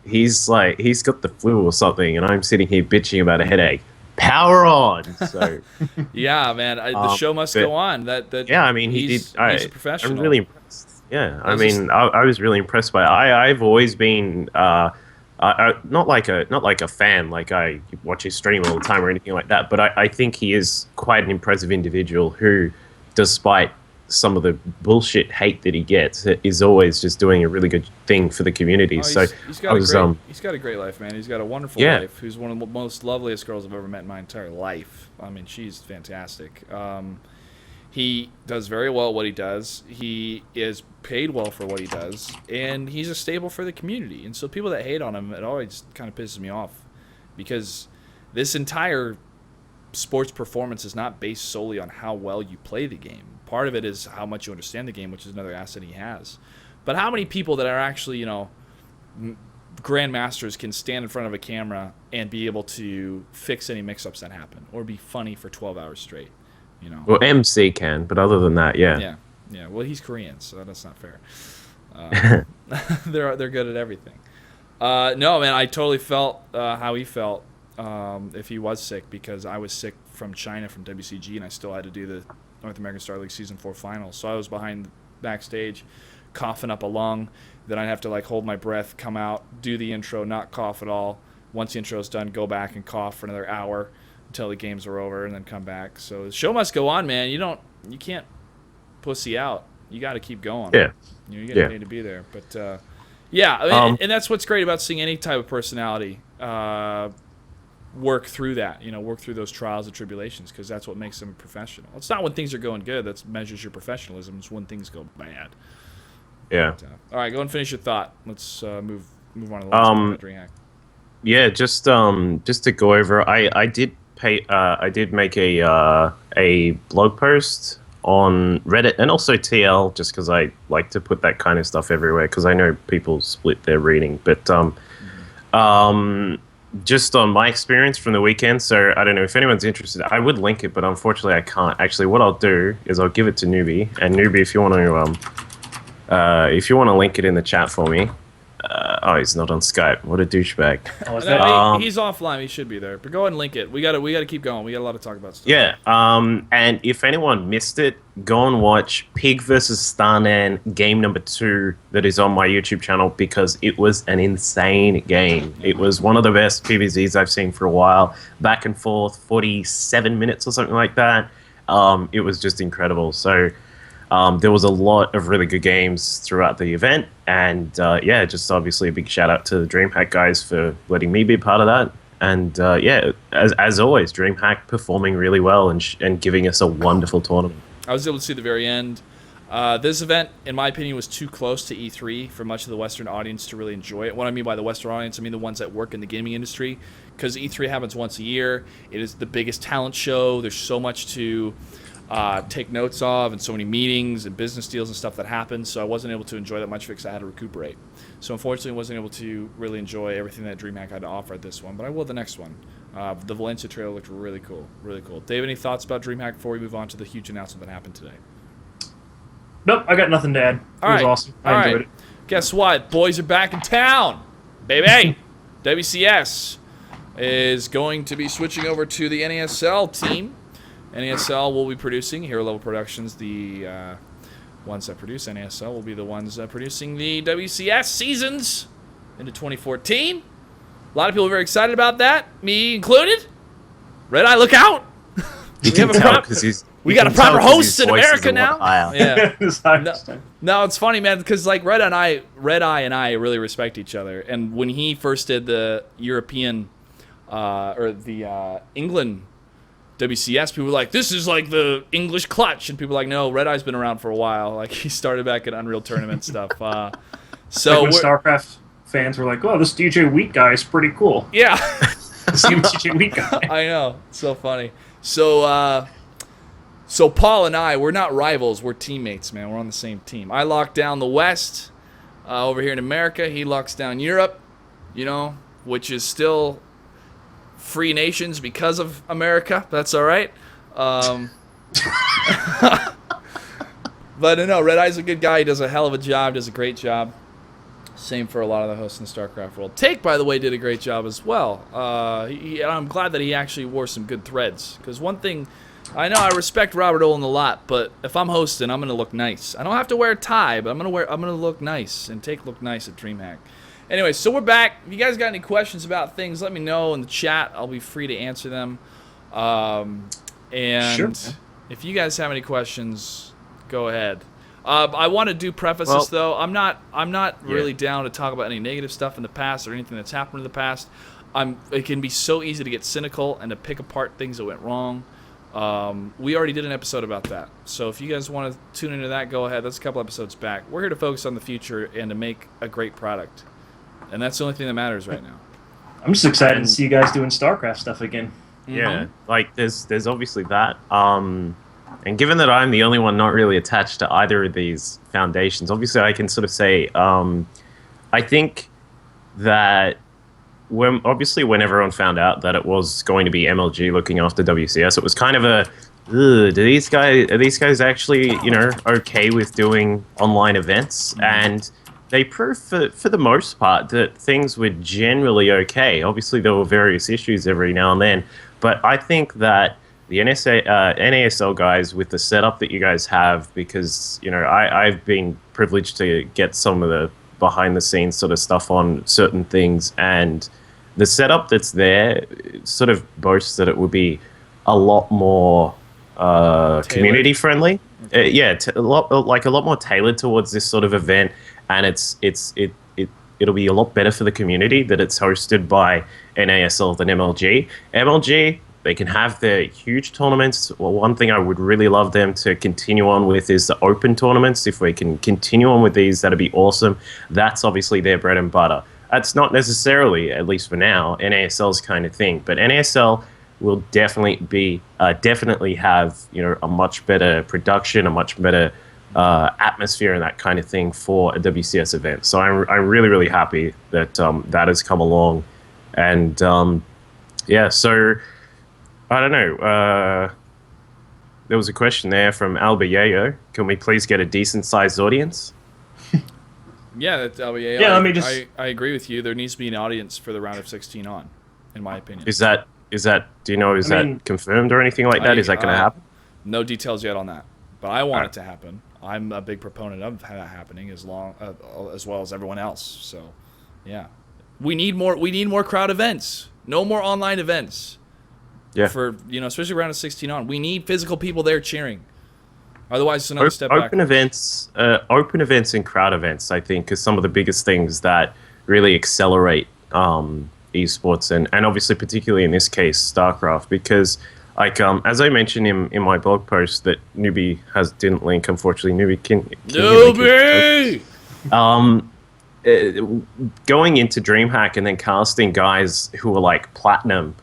he's got the flu or something, and I'm sitting here bitching about a headache. Power on! So yeah, man, the show must go on. Yeah, I mean, he's a professional. I'm really impressed. Yeah, I was really impressed by it. I've always been not like a fan, like I watch his stream all the time or anything like that, but I think he is quite an impressive individual who, despite some of the bullshit hate that he gets, is always just doing a really good thing for the community. He's got a great life, man. He's got a wonderful wife who's one of the most loveliest girls I've ever met in my entire life. I mean, she's fantastic. He does very well at what he does. He is paid well for what he does, and he's a staple for the community. And so people that hate on him, it always kind of pisses me off, because this entire sports performance is not based solely on how well you play the game. Part of it is how much you understand the game, which is another asset he has. But how many people that are actually, grandmasters can stand in front of a camera and be able to fix any mix-ups that happen or be funny for 12 hours straight? Well, MC can, but other than that, yeah. Yeah. Well, he's Korean, so that's not fair. They're good at everything. No, man, I totally felt how he felt if he was sick, because I was sick from China, from WCG, and I still had to do the North American Star League Season 4 finals. So I was behind backstage, coughing up a lung. Then I'd have to hold my breath, come out, do the intro, not cough at all. Once the intro's done, go back and cough for another hour until the games are over, and then come back. So the show must go on, man. You can't pussy out. You got to keep going. Yeah. You get paid to be there. But and that's what's great about seeing any type of personality work through that. Work through those trials and tribulations, because that's what makes them a professional. It's not when things are going good that measures your professionalism. It's when things go bad. Yeah. But, all right, go and finish your thought. Let's move on to the last Dreamhack. Yeah, just to go over, I did make a blog post on Reddit and also TL, just because I like to put that kind of stuff everywhere, because I know people split their reading. But just on my experience from the weekend, so I don't know if anyone's interested. I would link it, but unfortunately I can't. Actually, what I'll do is I'll give it to Newbie, and Newbie, if you want to link it in the chat for me. He's not on Skype. What a douchebag. He's offline. He should be there. But go ahead and link it. We got to keep going. We got a lot to talk about stuff. Yeah. And if anyone missed it, go and watch Pig vs. Starnan game number 2 that is on my YouTube channel, because it was an insane game. It was one of the best PvZs I've seen for a while. Back and forth, 47 minutes or something like that. It was just incredible. So there was a lot of really good games throughout the event, and just obviously a big shout out to the Dreamhack guys for letting me be part of that. And as always, Dreamhack performing really well and giving us a wonderful tournament. I was able to see the very end. This event, in my opinion, was too close to E3 for much of the Western audience to really enjoy it. What I mean by the Western audience, I mean the ones that work in the gaming industry, because E3 happens once a year. It is the biggest talent show. There's so much to take notes of, and so many meetings and business deals and stuff that happens. So I wasn't able to enjoy that much because I had to recuperate. So unfortunately, I wasn't able to really enjoy everything that DreamHack had to offer at this one, but I will the next one. The Valencia trailer looked really cool, really cool. Dave, any thoughts about DreamHack before we move on to the huge announcement that happened today? Nope, I got nothing to add. It was awesome. I enjoyed it. Guess what? Boys are back in town. baby. WCS is going to be switching over to the NASL team. NASL will be producing Hero Level Productions. The ones that produce NASL will be the ones producing the WCS seasons into 2014. A lot of people are very excited about that, me included. Red Eye, look out! You can tell because we got a proper host in America now. Yeah. No. No, it's funny, man, because like Red Eye and I really respect each other. And when he first did the European or the England WCS, people were like, "This is like the English clutch," and people were like, "No, Red Eye's been around for a while. Like he started back in Unreal Tournament stuff." So like when StarCraft fans were like, "Oh, this DJ Wheat guy is pretty cool." Yeah. See DJ Wheat guy. I know, so funny. So Paul and I, we're not rivals. We're teammates, man. We're on the same team. I lock down the West over here in America. He locks down Europe, which is still free nations because of America. That's all right. But no, Red Eye's a good guy. He does a hell of a job. Does a great job. Same for a lot of the hosts in the StarCraft world. Take, by the way, did a great job as well. I'm glad that he actually wore some good threads. Because one thing, I know I respect Robert Olin a lot, but if I'm hosting, I'm gonna look nice. I don't have to wear a tie, but I'm gonna look nice, and Take look nice at Dreamhack. Anyway, so we're back. If you guys got any questions about things, let me know in the chat. I'll be free to answer them. Sure. If you guys have any questions, go ahead. I want to do prefaces though. I'm not really down to talk about any negative stuff in the past or anything that's happened in the past. It can be so easy to get cynical and to pick apart things that went wrong. We already did an episode about that. So if you guys want to tune into that, go ahead. That's a couple episodes back. We're here to focus on the future and to make a great product. And that's the only thing that matters right now. I'm just excited to see you guys doing StarCraft stuff again. Yeah, like there's obviously that. And given that I'm the only one not really attached to either of these foundations, obviously I can sort of say, I think that when everyone found out that it was going to be MLG looking after WCS, it was kind of a, are these guys actually, okay with doing online events? And they proved for the most part that things were generally okay. Obviously there were various issues every now and then, but I think that the NASL guys, with the setup that you guys have, because I've been privileged to get some of the behind the scenes sort of stuff on certain things, and the setup that's there sort of boasts that it would be a lot more community friendly. A lot more tailored towards this sort of event, and it'll be a lot better for the community that it's hosted by NASL than MLG. MLG, they can have their huge tournaments. Well, one thing I would really love them to continue on with is the open tournaments. If we can continue on with these, that'd be awesome. That's obviously their bread and butter. That's not necessarily, at least for now, NASL's kind of thing. But NASL will definitely have a much better production, a much better atmosphere, and that kind of thing for a WCS event. So I'm really, really happy that that has come along, and so. I don't know. There was a question there from Alba Yayo. Can we please get a decent-sized audience? Yeah, that's Alba Yayo. Yeah, I agree with you. There needs to be an audience for the round of 16 on, in my opinion. Is that? Do you know? Is that confirmed or anything like that? Is that going to happen? No details yet on that, but I want it to happen. I'm a big proponent of that happening as well as everyone else. So, yeah, we need more crowd events. No more online events. Yeah. For especially round of 16 on, we need physical people there cheering. Otherwise, it's another step back. Open events and crowd events, I think, is some of the biggest things that really accelerate esports, and obviously, particularly in this case, StarCraft, because as I mentioned in my blog post that Newbie didn't link, unfortunately, Newbie can going into Dreamhack and then casting guys who were like platinum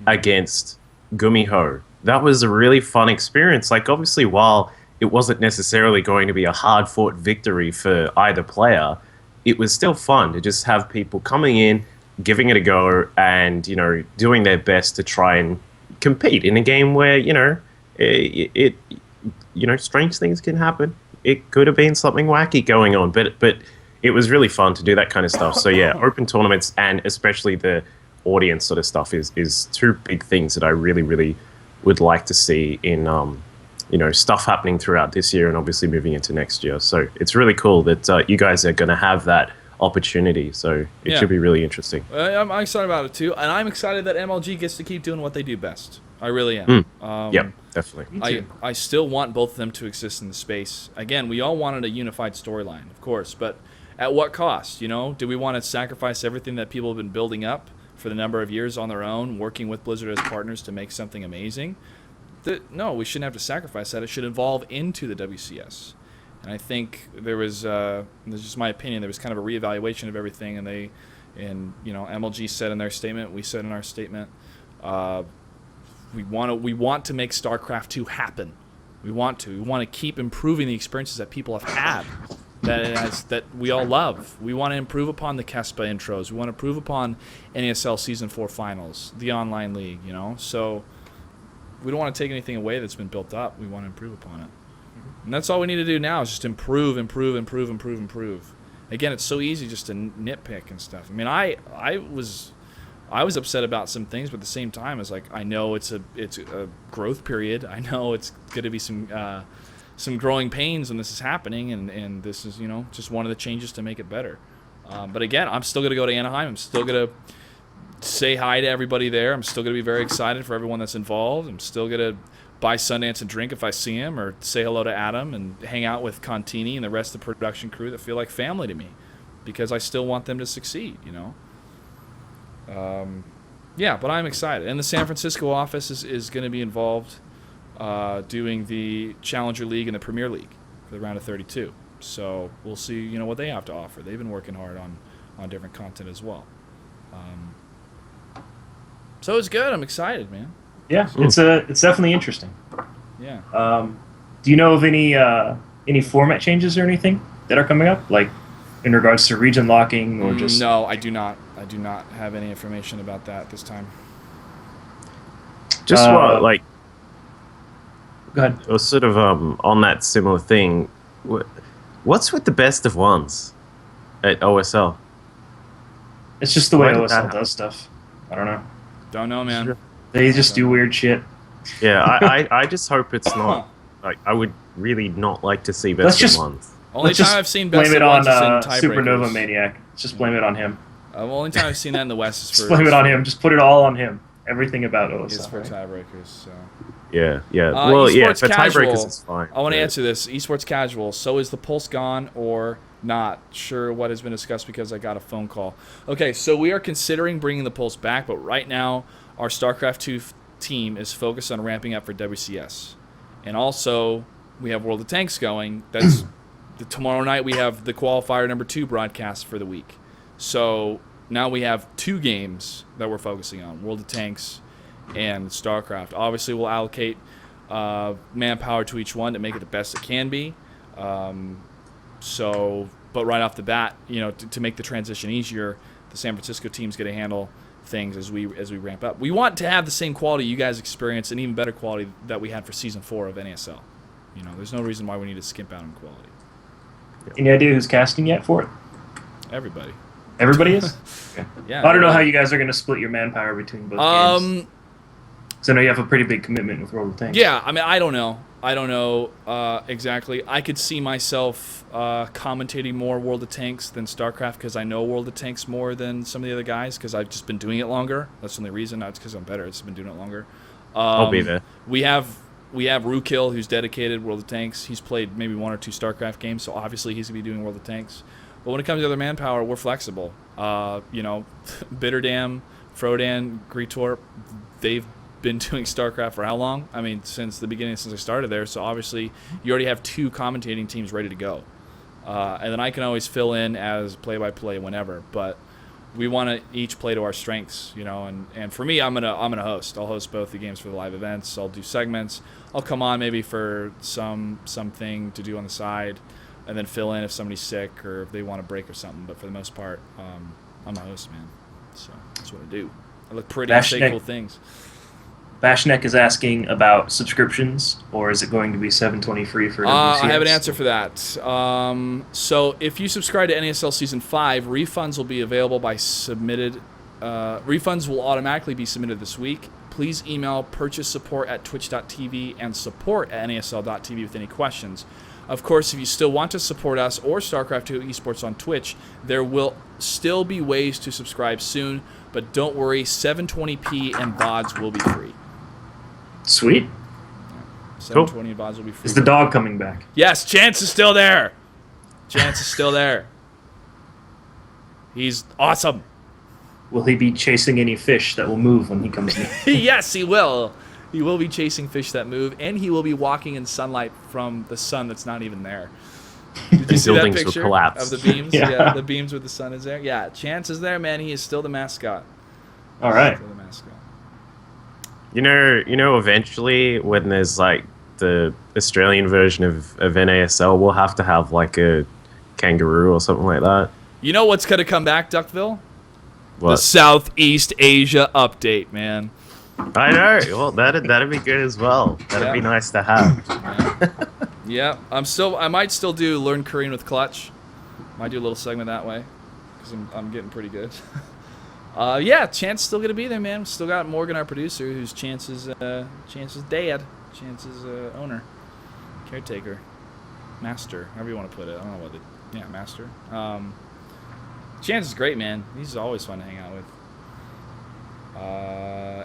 against Gumiho, that was a really fun experience. Like, obviously, while it wasn't necessarily going to be a hard-fought victory for either player, it was still fun to just have people coming in, giving it a go, and doing their best to try and compete in a game where strange things can happen. It could have been something wacky going on, but it was really fun to do that kind of stuff. So yeah, open tournaments and especially the audience sort of stuff is two big things that I really, really would like to see in stuff happening throughout this year and obviously moving into next year. So it's really cool that you guys are going to have that opportunity. So it should be really interesting. I'm excited about it too, and I'm excited that MLG gets to keep doing what they do best. I really am. Yep, definitely. I still want both of them to exist in the space. Again, we all wanted a unified storyline, of course, but at what cost? Do we want to sacrifice everything that people have been building up for the number of years on their own, working with Blizzard as partners to make something amazing? No, we shouldn't have to sacrifice that. It should evolve into the WCS. And I think there was, this is just my opinion, there was kind of a reevaluation of everything, and MLG said in their statement, we said in our statement, we want to make StarCraft 2 happen. We want to keep improving the experiences that people have had, that we all love. We want to improve upon the Kespa intros. We want to improve upon NASL Season 4 finals, the online league, So we don't want to take anything away that's been built up. We want to improve upon it. And that's all we need to do now is just improve. Again, it's so easy just to nitpick and stuff. I mean, I was upset about some things, but at the same time, it's like I know it's a growth period. I know it's going to be some growing pains when this is happening, and this is just one of the changes to make it better. But again, I'm still going to go to Anaheim. I'm still going to say hi to everybody there. I'm still going to be very excited for everyone that's involved. I'm still going to buy Sundance a drink if I see him, or say hello to Adam and hang out with Contini and the rest of the production crew that feel like family to me, because I still want them to succeed, but I'm excited. And the San Francisco office is going to be involved doing the Challenger League and the Premier League for the round of 32. So we'll see, what they have to offer. They've been working hard on different content as well. So it's good. I'm excited, man. Yeah, it's definitely interesting. Yeah. Do you know of any format changes or anything that are coming up, like in regards to region locking or just? No, I do not. I do not have any information about that this time. Just Go ahead. Or sort of on that similar thing. What's with the best of ones at OSL? It's just the way Why did OSL that does stuff. I don't know. Don't know, man. They just do weird shit. Yeah, I just hope it's not. Like, I would really not like to see best of ones. Only time I've seen best blame it of on ones is in tiebreakers. Supernova Maniac. Just blame it on him. Only time I've seen that in the West is for... Just blame it on him. Just put it all on him. Everything about OSL. Is for tiebreakers, so... Yeah. Well, yeah, for casual, tiebreakers it's fine. I want to answer this. Esports casual. So is the Pulse gone or not? Sure what has been discussed because I got a phone call. Okay, so we are considering bringing the Pulse back, but right now our StarCraft 2 team is focused on ramping up for WCS. And also, we have World of Tanks going. That's tomorrow night we have the qualifier number 2 broadcast for the week. So now we have 2 games that we're focusing on, World of Tanks and StarCraft. Obviously, we'll allocate manpower to each one to make it the best it can be. But right off the bat, to make the transition easier, the San Francisco team's going to handle things as we ramp up. We want to have the same quality you guys experience and even better quality that we had for Season 4 of NASL. There's no reason why we need to skimp out on quality. Any idea who's casting yet for it? Everybody. Everybody is? Okay. Yeah. I don't know how you guys are going to split your manpower between both games. Because I know you have a pretty big commitment with World of Tanks. Yeah, I mean, I don't know exactly. I could see myself commentating more World of Tanks than StarCraft because I know World of Tanks more than some of the other guys because I've just been doing it longer. That's the only reason. Not because I'm better. I've just been doing it longer. I'll be there. We have Rukil, who's dedicated World of Tanks. He's played maybe 1 or 2 StarCraft games, so obviously he's going to be doing World of Tanks. But when it comes to other manpower, we're flexible. Bitterdam, Frodan, Greetorp, they've been doing StarCraft for how long? I mean, since the beginning, since I started there. So obviously, you already have 2 commentating teams ready to go, and then I can always fill in as play-by-play whenever. But we want to each play to our strengths, And for me, I'm gonna host. I'll host both the games for the live events. I'll do segments. I'll come on maybe for something to do on the side, and then fill in if somebody's sick or if they want a break or something. But for the most part, I'm a host, man. So that's what I do. I look pretty and say cool things. Bashnek is asking about subscriptions, or is it going to be $7.20 free for WCS? I have an answer for that. So if you subscribe to NASL Season 5, refunds will be available by submitted. Refunds will automatically be submitted this week. Please email purchasesupport@twitch.tv and support@nasl.tv with any questions. Of course, if you still want to support us or StarCraft 2 Esports on Twitch, there will still be ways to subscribe soon, but don't worry, 720p and VODs will be free. Sweet. 720 and VODs will be free. Is the dog coming back? Yes, Chance is still there. Chance is still there. He's awesome. Will he be chasing any fish that will move when he comes in? Yes, he will. He will be chasing fish that move, and he will be walking in sunlight from the sun that's not even there. Did you see that picture of the beams? Yeah, the beams where the sun is there. Yeah, Chance is there, man. He is still the mascot. All right. Still the mascot. You know, eventually when there's like the Australian version of NASL, we'll have to have like a kangaroo or something like that. You know what's gonna come back, Duckville? What? The Southeast Asia update, man. I know. Well, that'd be good as well. That'd be nice to have. Yeah, I might still do Learn Korean with Clutch. Might do a little segment that way, because I'm getting pretty good. Yeah, Chance still gonna be there, man. Still got Morgan, our producer, who's Chance's dad, Chance's owner, caretaker, master, however you want to put it. I don't know what it. Yeah, master. Chance is great, man. He's always fun to hang out with.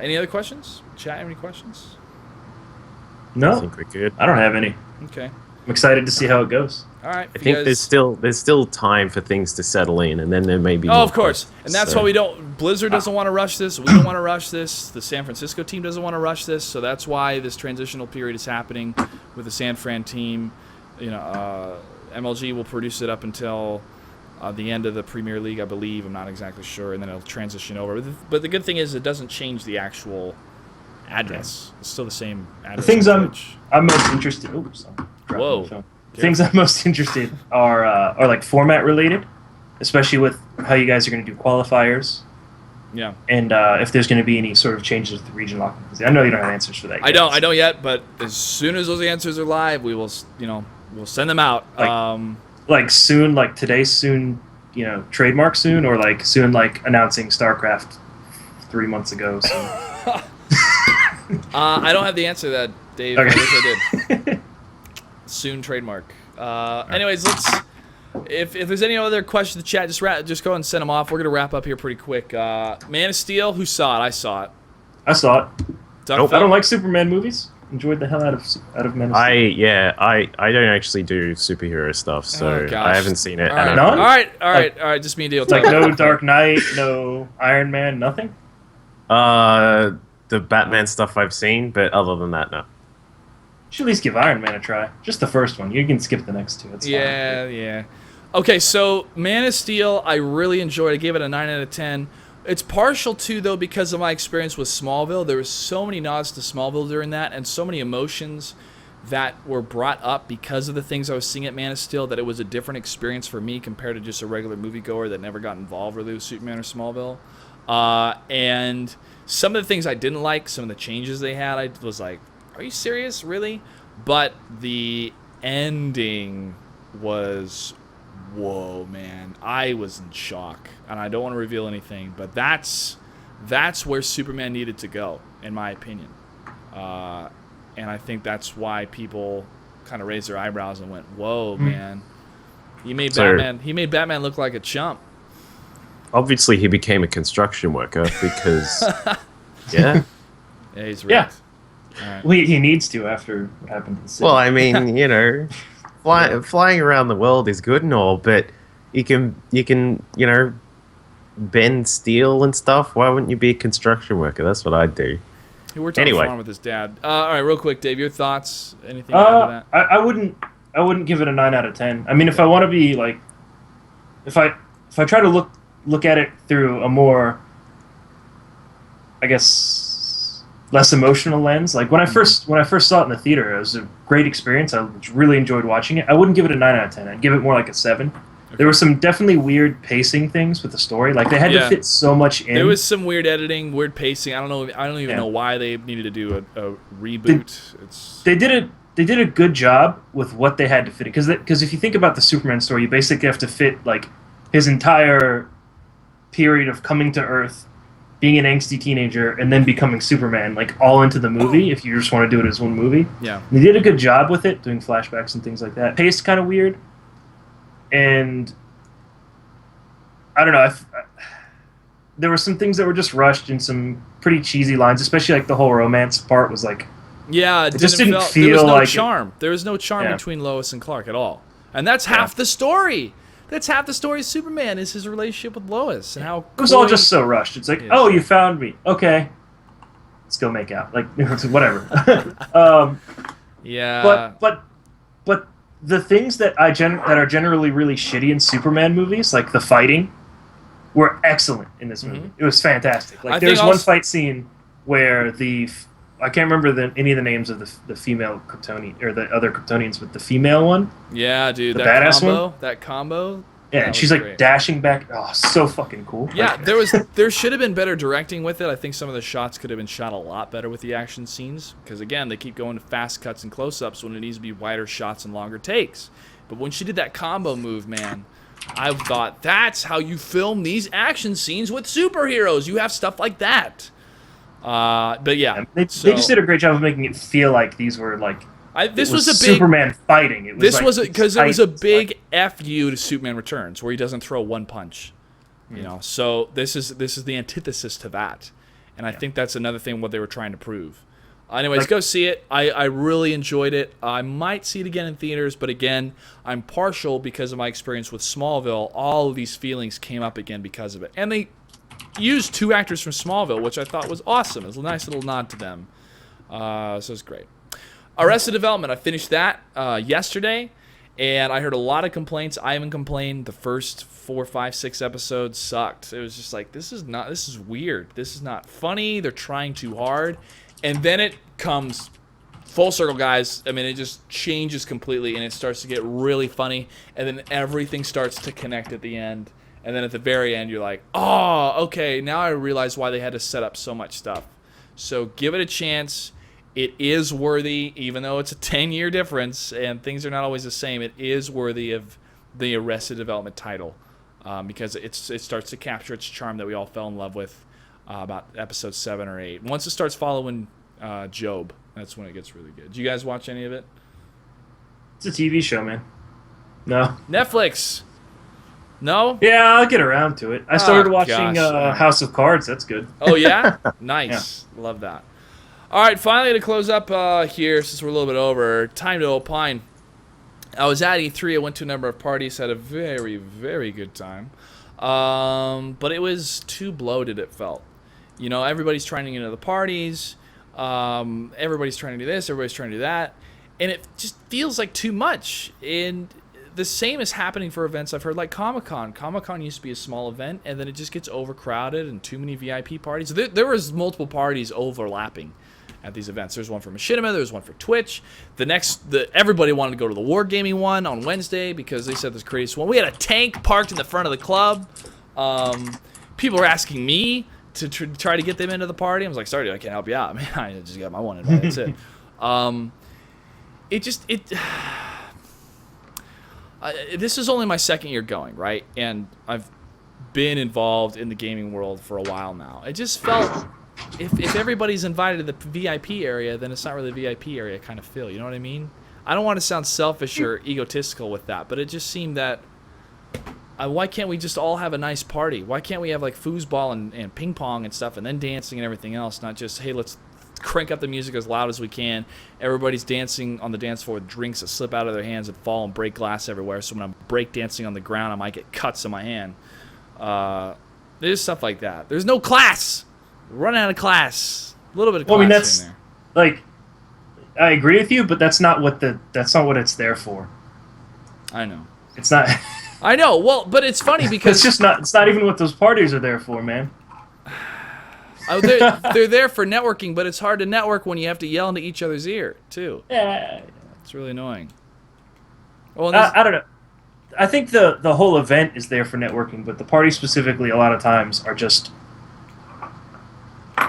Any other questions? Chat, any questions? No, I think we're good. I don't have any. Okay. I'm excited to see how it goes. All right. I think there's still time for things to settle in, and then there may be. Oh, of course, and that's why we don't. Blizzard doesn't want to rush this. We don't want to rush this. The San Francisco team doesn't want to rush this. So that's why this transitional period is happening with the San Fran team. You know, MLG will produce it up until the end of the Premier League, I believe. I'm not exactly sure, and then it'll transition over. But the good thing is it doesn't change the actual address. It's still the same address. The things I'm most interested. Oops. Whoa. Things I'm most interested are like format related, especially with how you guys are going to do qualifiers. Yeah. And if there's going to be any sort of changes to the region lock. I know you don't have answers for that yet. I don't yet, but as soon as those answers are live, we will, we'll send them out. Like soon, like today soon, trademark soon, or like soon, like announcing StarCraft 3 months ago. So. I don't have the answer to that, Dave. Okay. I wish I did. Soon trademark. Anyways, if there's any other questions in the chat, just go ahead and send them off. We're gonna wrap up here pretty quick. Man of Steel, who saw it? I saw it. I saw it. Nope. I don't like Superman movies. Enjoyed the hell out of Man of Steel. I don't actually do superhero stuff, so I haven't seen it. All right. None? All right. Just me and Deal. Like no Dark Knight, no Iron Man, nothing. The Batman stuff I've seen, but other than that, no. You should at least give Iron Man a try. Just the first one. You can skip the next two. It's fine. Yeah. Okay, so Man of Steel, I really enjoyed. I gave it a 9 out of 10. It's partial too, though, because of my experience with Smallville. There were so many nods to Smallville during that, and so many emotions that were brought up because of the things I was seeing at Man of Steel, that it was a different experience for me compared to just a regular moviegoer that never got involved really with Superman or Smallville. And some of the things I didn't like, some of the changes they had, I was like, are you serious? Really? But the ending was, whoa, man. I was in shock. And I don't want to reveal anything, but that's where Superman needed to go, in my opinion. And I think that's why people kind of raised their eyebrows and went, whoa, man. He made Batman look like a chump. Obviously, he became a construction worker because, yeah, he's right. Yeah. Right. Well, he needs to after what happened to the city. Well, I mean, flying around the world is good and all, but you can bend steel and stuff. Why wouldn't you be a construction worker? That's what I'd do. He worked on a farm with his dad. All right, real quick, Dave, your thoughts? Anything to add to that? I wouldn't give it a 9 out of 10. I mean, if I want to be like, if I try to look at it through a more, I guess, less emotional lens. Like when I first saw it in the theater, it was a great experience. I really enjoyed watching it. I wouldn't give it a 9 out of 10. I'd give it more like a 7. There were some definitely weird pacing things with the story. Like they had to fit so much in. There was some weird editing, weird pacing. I don't know. I don't even know why they needed to do a reboot. They did a good job with what they had to fit. Because if you think about the Superman story, you basically have to fit like his entire period of coming to Earth, being an angsty teenager, and then becoming Superman, like all into the movie. If you just want to do it as one movie, yeah, they did a good job with it, doing flashbacks and things like that. Paced kind of weird. And I don't know. There were some things that were just rushed and some pretty cheesy lines, especially like the whole romance part was like. Yeah, it just didn't feel there was no like charm. There was no charm between Lois and Clark at all, and that's half the story. That's half the story of Superman is his relationship with Lois and how. It was all just so rushed. It's like, oh, you found me. Okay, let's go make out. Like whatever. Yeah. But the things that that are generally really shitty in Superman movies, like the fighting, were excellent in this movie. It was fantastic. Like there's one fight scene where I can't remember any of the names of the female Kryptonian or the other Kryptonians, but the female one. Yeah, dude, the badass combo, one. That combo. Yeah, and she's like dashing back. Oh, so fucking cool. Yeah, there should have been better directing with it. I think some of the shots could have been shot a lot better with the action scenes because again, they keep going to fast cuts and close-ups when it needs to be wider shots and longer takes. But when she did that combo move, man, I thought that's how you film these action scenes with superheroes. You have stuff like that. But yeah, they just did a great job of making it feel like these were like. This was a big Superman fighting. It was because it was a big FU to Superman Returns, where he doesn't throw one punch. You know, so this is the antithesis to that, and I think that's another thing what they were trying to prove. Anyways, go see it. I really enjoyed it. I might see it again in theaters, but again, I'm partial because of my experience with Smallville. All of these feelings came up again because of it, and they used 2 actors from Smallville, which I thought was awesome. It was a nice little nod to them. So it's great. Arrested Development, I finished that yesterday, and I heard a lot of complaints. I haven't complained. The first 4, 5, 6 episodes sucked. It was just like, this is weird. This is not funny. They're trying too hard. And then it comes full circle, guys. I mean, it just changes completely, and it starts to get really funny, and then everything starts to connect at the end. And then at the very end, you're like, oh, okay, now I realize why they had to set up so much stuff. So give it a chance. It is worthy, even though it's a 10-year difference and things are not always the same. It is worthy of the Arrested Development title because it starts to capture its charm that we all fell in love with about episode 7 or 8. Once it starts following Job, that's when it gets really good. Do you guys watch any of it? It's a TV show, man. No. Netflix. No? Yeah, I'll get around to it. I started watching House of Cards. That's good. Oh, yeah? Nice. Yeah. Love that. All right, finally to close up here, since we're a little bit over, time to opine. I was at E3. I went to a number of parties, had a very, very good time. But it was too bloated, it felt. You know, everybody's trying to get into the parties. Everybody's trying to do this. Everybody's trying to do that. And it just feels like too much. And the same is happening for events I've heard like Comic-Con. Comic-Con used to be a small event, and then it just gets overcrowded and too many VIP parties. There was multiple parties overlapping at these events. There's one for Machinima, there's one for Twitch. Everybody wanted to go to the Wargaming one on Wednesday because they said this crazy one. We had a tank parked in the front of the club. People were asking me to try to get them into the party. I was like, sorry, I can't help you out. Man, I just got my one invite. That's it. This is only my second year going, right? And I've been involved in the gaming world for a while now. It just felt if everybody's invited to the VIP area, then it's not really the VIP area kind of feel. You know what I mean? I don't want to sound selfish or egotistical with that, but it just seemed that why can't we just all have a nice party? Why can't we have like foosball and ping pong and stuff and then dancing and everything else? Not just, hey, let's crank up the music as loud as we can. Everybody's dancing on the dance floor with drinks that slip out of their hands and fall and break glass everywhere. So when I'm break dancing on the ground, I might get cuts in my hand. There's stuff like that. There's no class. We're running out of class. A little bit of class in there. Like, I agree with you, but that's not what it's there for. I know. It's not. I know. Well, but it's funny because it's not even what those parties are there for, man. They're there for networking, but it's hard to network when you have to yell into each other's ear too. Yeah. It's really annoying. Well, I don't know. I think the whole event is there for networking, but the parties specifically, a lot of times, are just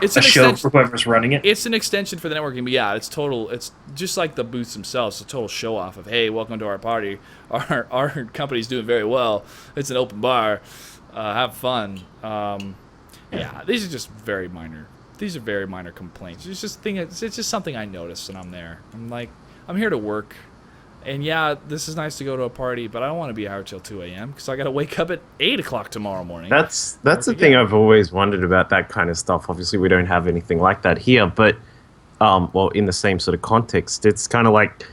It's a an show extension. for whoever's running it. It's an extension for the networking, but yeah, it's total. It's just like the booths themselves. It's a total show off of, hey, welcome to our party. Our company's doing very well. It's an open bar. Have fun. Yeah, these are just very minor. These are very minor complaints. It's just something I noticed, and I'm there. I'm like, I'm here to work. And yeah, this is nice to go to a party, but I don't want to be out till 2 a.m. because I got to wake up at 8 o'clock tomorrow morning. That's the thing I've always wondered about that kind of stuff. Obviously, we don't have anything like that here, but well, in the same sort of context, it's kind of like,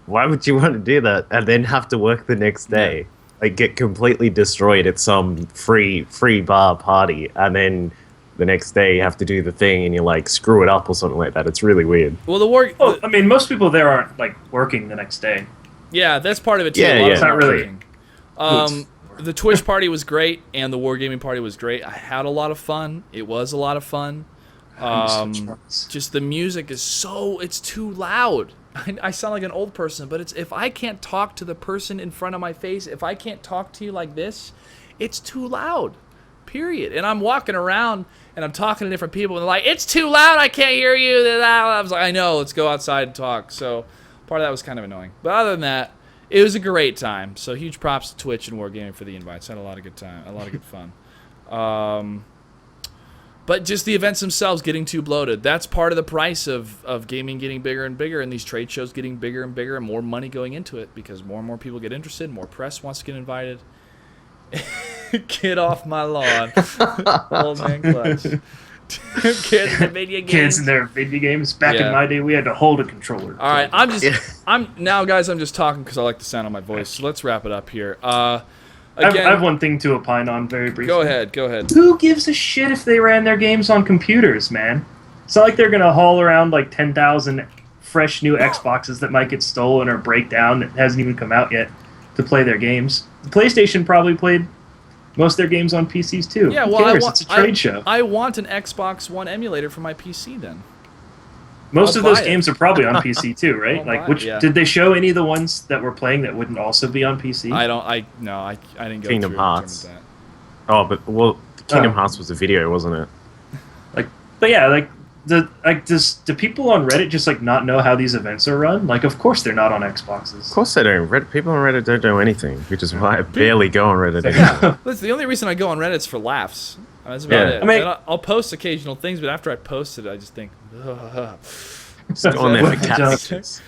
why would you want to do that and then have to work the next day? Yeah. Like, get completely destroyed at some free bar party, and then the next day you have to do the thing and you like screw it up or something like that. It's really weird. Well, Well, I mean, most people there aren't like working the next day. yeah, that's part of it too. Yeah, A lot yeah. of them Not are really. working. The Twitch party was great, and the Wargaming party was great. I had a lot of fun. It was a lot of fun. Just the music is it's too loud. I sound like an old person, but if I can't talk to the person in front of my face, if I can't talk to you like this, it's too loud. Period. And I'm walking around and I'm talking to different people, and they're like, "It's too loud. I can't hear you." I was like, "I know. Let's go outside and talk." So part of that was kind of annoying. But other than that, it was a great time. So huge props to Twitch and Wargaming for the invites. Had a lot of good time, a lot of good fun. But just the events themselves getting too bloated. That's part of the price of gaming getting bigger and bigger, and these trade shows getting bigger and bigger, and more money going into it because more and more people get interested, more press wants to get invited. Get off my lawn. Old man clutch. Kids in the video games. Kids in their video games. Back in my day, we had to hold a controller. All right, I'm just talking because I like the sound of my voice. So let's wrap it up here. Again, I have one thing to opine on very briefly. Go ahead. Who gives a shit if they ran their games on computers, man? It's not like they're gonna haul around like 10,000 fresh new Xboxes that might get stolen or break down that hasn't even come out yet to play their games. The PlayStation probably played most of their games on PCs too. Yeah, Who well, cares? It's a trade show. I want an Xbox One emulator for my PC then. Most I'll of those buy it. games are probably on PC too, right? I'll Like, buy it, yeah. did they show any of the ones that we're playing that wouldn't also be on PC? I didn't go Kingdom through Hearts. and determine Oh, but well, Kingdom Hearts was a video, wasn't it? But yeah, like do people on Reddit just like not know how these events are run? Like, of course they're not on Xboxes. Of course they don't. People on Reddit don't know anything, which is why I barely go on Reddit anymore. that. Listen, the only reason I go on Reddit is for laughs. That's about Yeah. it. I mean- And I'll post occasional things, but after I post it, I just think, ugh. Just go on there for cat Just- pictures.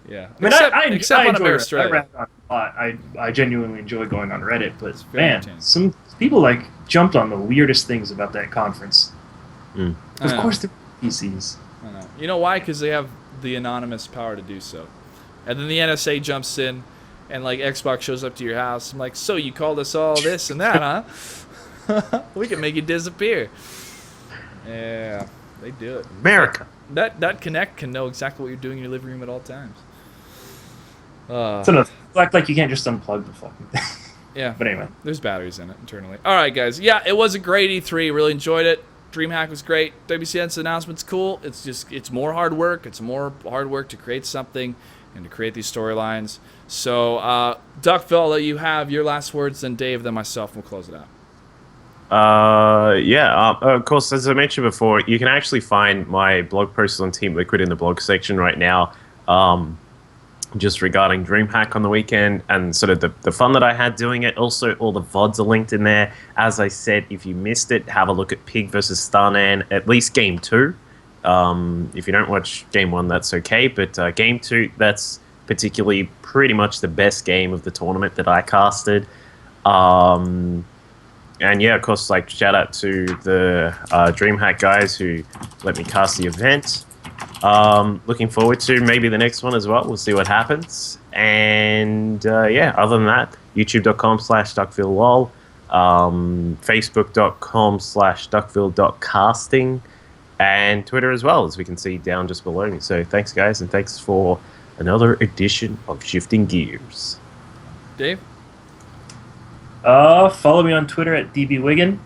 Yeah. I mean, except I on enjoy America Reddit. I Australia. rat on a lot. I genuinely enjoy going on Reddit, but very man, entertaining. some people like jumped on the weirdest things about that conference. Mm. Of I know. course, they're PCs. I know. You know why? Because they have the anonymous power to do so. And then the NSA jumps in, and like Xbox shows up to your house. I'm like, so you called us all this and that, huh? We can make you disappear. Yeah, they do it. America. That Kinect can know exactly what you're doing in your living room at all times. It's another act like you can't just unplug the fucking thing. Yeah, But anyway, there's batteries in it internally. All right, guys. Yeah, it was a great E3. Really enjoyed it. Dreamhack was great. WCS announcement's cool. It's more hard work. It's more hard work to create something and to create these storylines. So, Duckville, I'll let you have your last words, then Dave, then myself, and we'll close it out. Of course, as I mentioned before, you can actually find my blog posts on Team Liquid in the blog section right now, just regarding Dreamhack on the weekend and sort of the fun that I had doing it. Also, all the VODs are linked in there. As I said, if you missed it, have a look at Pig versus Starnan, at least Game 2. If you don't watch Game 1, that's okay, but Game 2, that's particularly pretty much the best game of the tournament that I casted. And yeah, of course, like shout out to the Dreamhack guys who let me cast the event. Looking forward to maybe the next one as well. We'll see what happens. And yeah, other than that, youtube.com/duckvillelol, facebook.com/duckville.casting, and Twitter as well, as we can see down just below me. So thanks, guys, and thanks for another edition of Shifting Gears. Dave? follow me on Twitter at dbwiggin.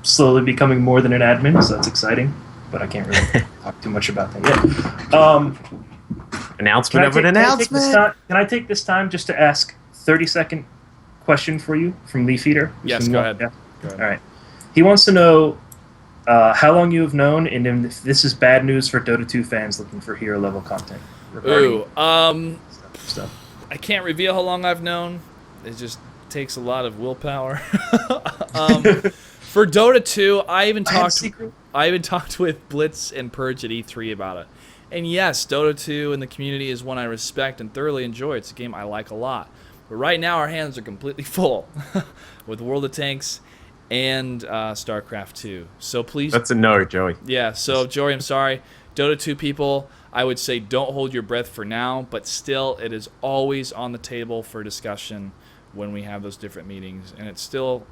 Slowly becoming more than an admin, so that's exciting. But I can't really talk too much about that yet. Announcement of an announcement. Can I take this time just to ask 30-second question for you from Leaf Eater. Yes, go ahead. Yeah. Go ahead. All right. He wants to know how long you have known, and if this is bad news for Dota 2 fans looking for hero level content. Stuff. I can't reveal how long I've known. It just takes a lot of willpower. For Dota 2, I even talked with Blitz and Purge at E3 about it. And yes, Dota 2 and the community is one I respect and thoroughly enjoy. It's a game I like a lot. But right now, our hands are completely full with World of Tanks and StarCraft 2. So please... That's a no, Joey. Yeah, so Joey, I'm sorry. Dota 2 people, I would say don't hold your breath for now, but still, it is always on the table for discussion when we have those different meetings. And it's still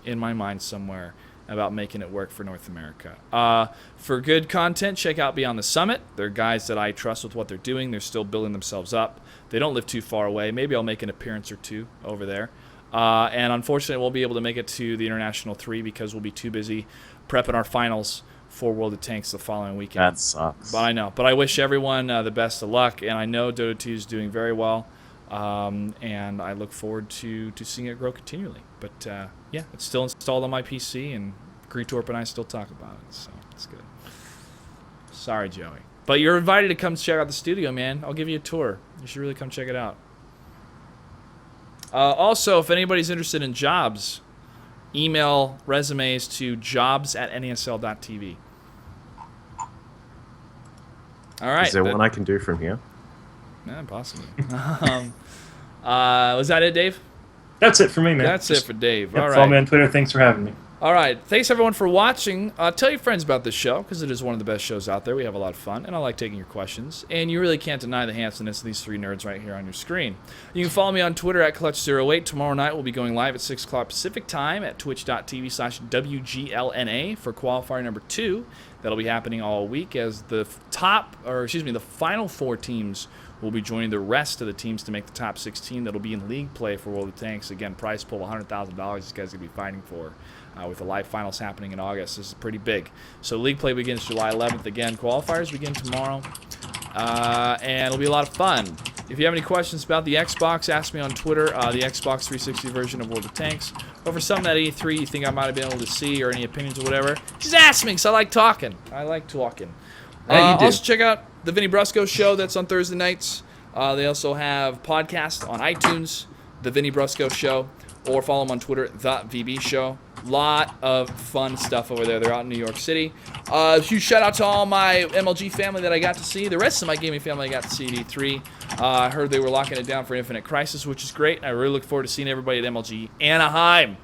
in my mind somewhere about making it work for North America. For good content, check out Beyond the Summit. They're guys that I trust with what they're doing. They're still building themselves up. They don't live too far away. Maybe I'll make an appearance or two over there. And unfortunately, we'll be able to make it to the International 3 because we'll be too busy prepping our finals for World of Tanks the following weekend. That sucks. But I know. But I wish everyone the best of luck. And I know Dota 2 is doing very well. And I look forward to seeing it grow continually. But yeah, it's still installed on my PC, and Greetorp and I still talk about it, so it's good. Sorry, Joey. But you're invited to come check out the studio, man. I'll give you a tour. You should really come check it out. Also, if anybody's interested in jobs, email resumes to jobs@nasl.tv. All right. Is there one I can do from here? Yeah, possibly. Was that it, Dave? That's it for me, man. That's it for Dave. Yep, All right. follow me on Twitter. Thanks for having me. All right. Thanks, everyone, for watching. Tell your friends about this show, because it is one of the best shows out there. We have a lot of fun, and I like taking your questions. And you really can't deny the handsomeness of these three nerds right here on your screen. You can follow me on Twitter at Clutch08. Tomorrow night, we'll be going live at 6 o'clock Pacific time at twitch.tv/WGLNA for qualifier number 2. That'll be happening all week as the final 4 teams will be joining the rest of the teams to make the top 16. That'll be in league play for World of Tanks. Again, prize pool $100,000 these guys are going to be fighting for. With the live finals happening in August. This is pretty big. So league play begins July 11th. Again, qualifiers begin tomorrow. And it'll be a lot of fun. If you have any questions about the Xbox, ask me on Twitter, the Xbox 360 version of World of Tanks. Or for something at E3 you think I might have been able to see, or any opinions or whatever, just ask me, because I like talking. Also check out the Vinny Brusco Show. That's on Thursday nights. They also have podcasts on iTunes, the Vinny Brusco Show, or follow them on Twitter, the VB Show. Lot of fun stuff over there. They're out in New York City. Huge shout out to all my MLG family that I got to see. The rest of my gaming family I got to see at E3. I heard they were locking it down for Infinite Crisis, which is great. I really look forward to seeing everybody at MLG Anaheim.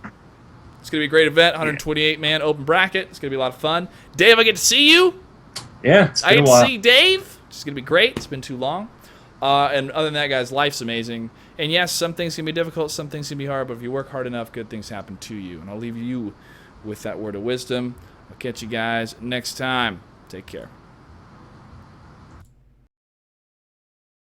It's going to be a great event. 128-man open bracket. It's going to be a lot of fun. Dave, I get to see you. Yeah, it's been a while. I get to see Dave. It's going to be great. It's been too long. And other than that, guys, life's amazing. And yes, some things can be difficult, some things can be hard, but if you work hard enough, good things happen to you. And I'll leave you with that word of wisdom. I'll catch you guys next time. Take care.